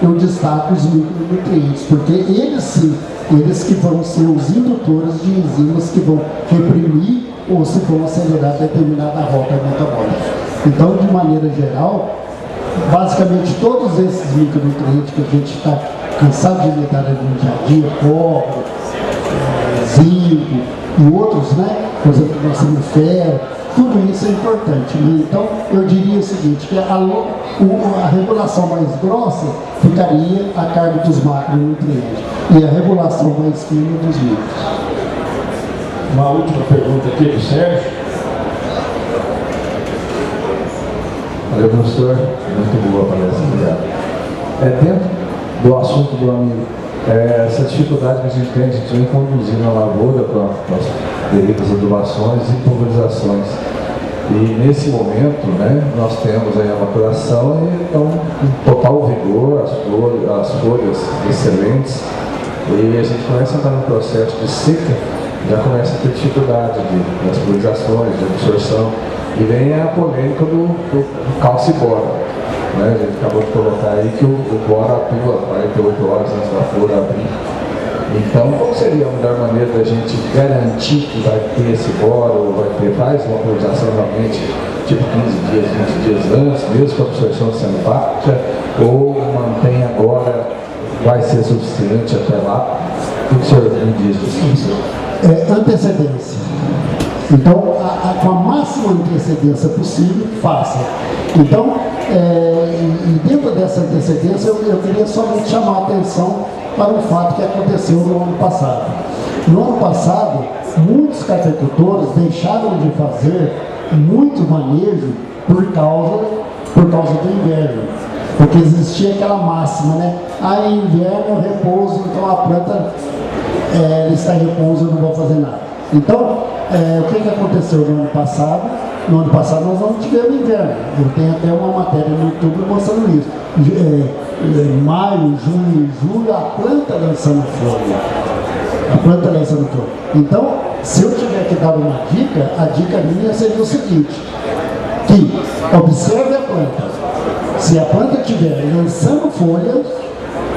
Speaker 1: eu destaco os micronutrientes, porque eles sim, eles que vão ser os indutores de enzimas que vão reprimir ou se vão acelerar determinada rota metabólica. Então, de maneira geral, basicamente todos esses micronutrientes que a gente está cansado de lidar no dia a dia, cobre, zinco e outros, né? Por exemplo, nós temos ferro, tudo isso é importante. Né? Então, eu diria o seguinte, que a regulação mais grossa ficaria a cargo dos macronutrientes e a regulação mais fina dos micros.
Speaker 3: Uma última pergunta aqui do Sérgio.
Speaker 7: Valeu, professor. Muito boa a palestra, obrigado. Dentro do assunto do amigo, essa dificuldade que a gente vem conduzindo a lavoura com as devidas adubações e pulverizações. E nesse momento, né, nós temos aí a maturação e então um total vigor, as folhas excelentes, e a gente começa a entrar no processo de seca, já começa a ter dificuldade das pulverizações, de absorção, e vem a polêmica do cálcio e bora. Né? A gente acabou de colocar aí que o bora atua 48 horas antes da flor abrir. Então, qual seria a melhor maneira da gente garantir que vai ter esse bora, ou faz uma pulverização realmente tipo 15 dias, 20 dias antes, mesmo com a absorção sendo baixa, ou mantém agora, vai ser suficiente até lá? O que o senhor me diz disso?
Speaker 1: Antecedência. Então, com a máxima antecedência possível, faça. Então, e dentro dessa antecedência, eu queria somente chamar a atenção para um fato que aconteceu no ano passado. No ano passado, muitos cafeicultores deixaram de fazer muito manejo por causa do inverno. Porque existia aquela máxima, né? Em inverno eu repouso, então a planta está em repouso, eu não vou fazer nada. Então, o que aconteceu no ano passado? No ano passado nós não tivemos inverno. Eu tenho até uma matéria no YouTube mostrando isso. Maio, junho, julho, a planta lançando folha. Então, se eu tiver que dar uma dica, a dica minha seria o seguinte, que observe a planta. Se a planta estiver lançando folhas,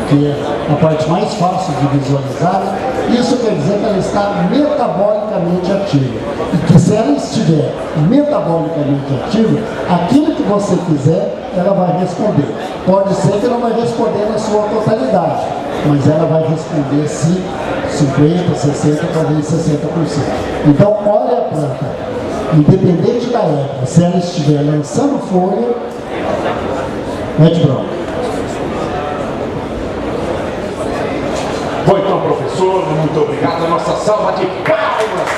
Speaker 1: que é a parte mais fácil de visualizar, isso quer dizer que ela está metabolicamente ativa. E que se ela estiver metabolicamente ativa, aquilo que você quiser, ela vai responder. Pode ser que ela vai responder na sua totalidade, mas ela vai responder sim 50%, 60%, talvez 60%. Então, olha a planta. Independente da época, se ela estiver lançando folha, mete bronca.
Speaker 2: Bom, então, professor, muito obrigado. A nossa salva de palmas.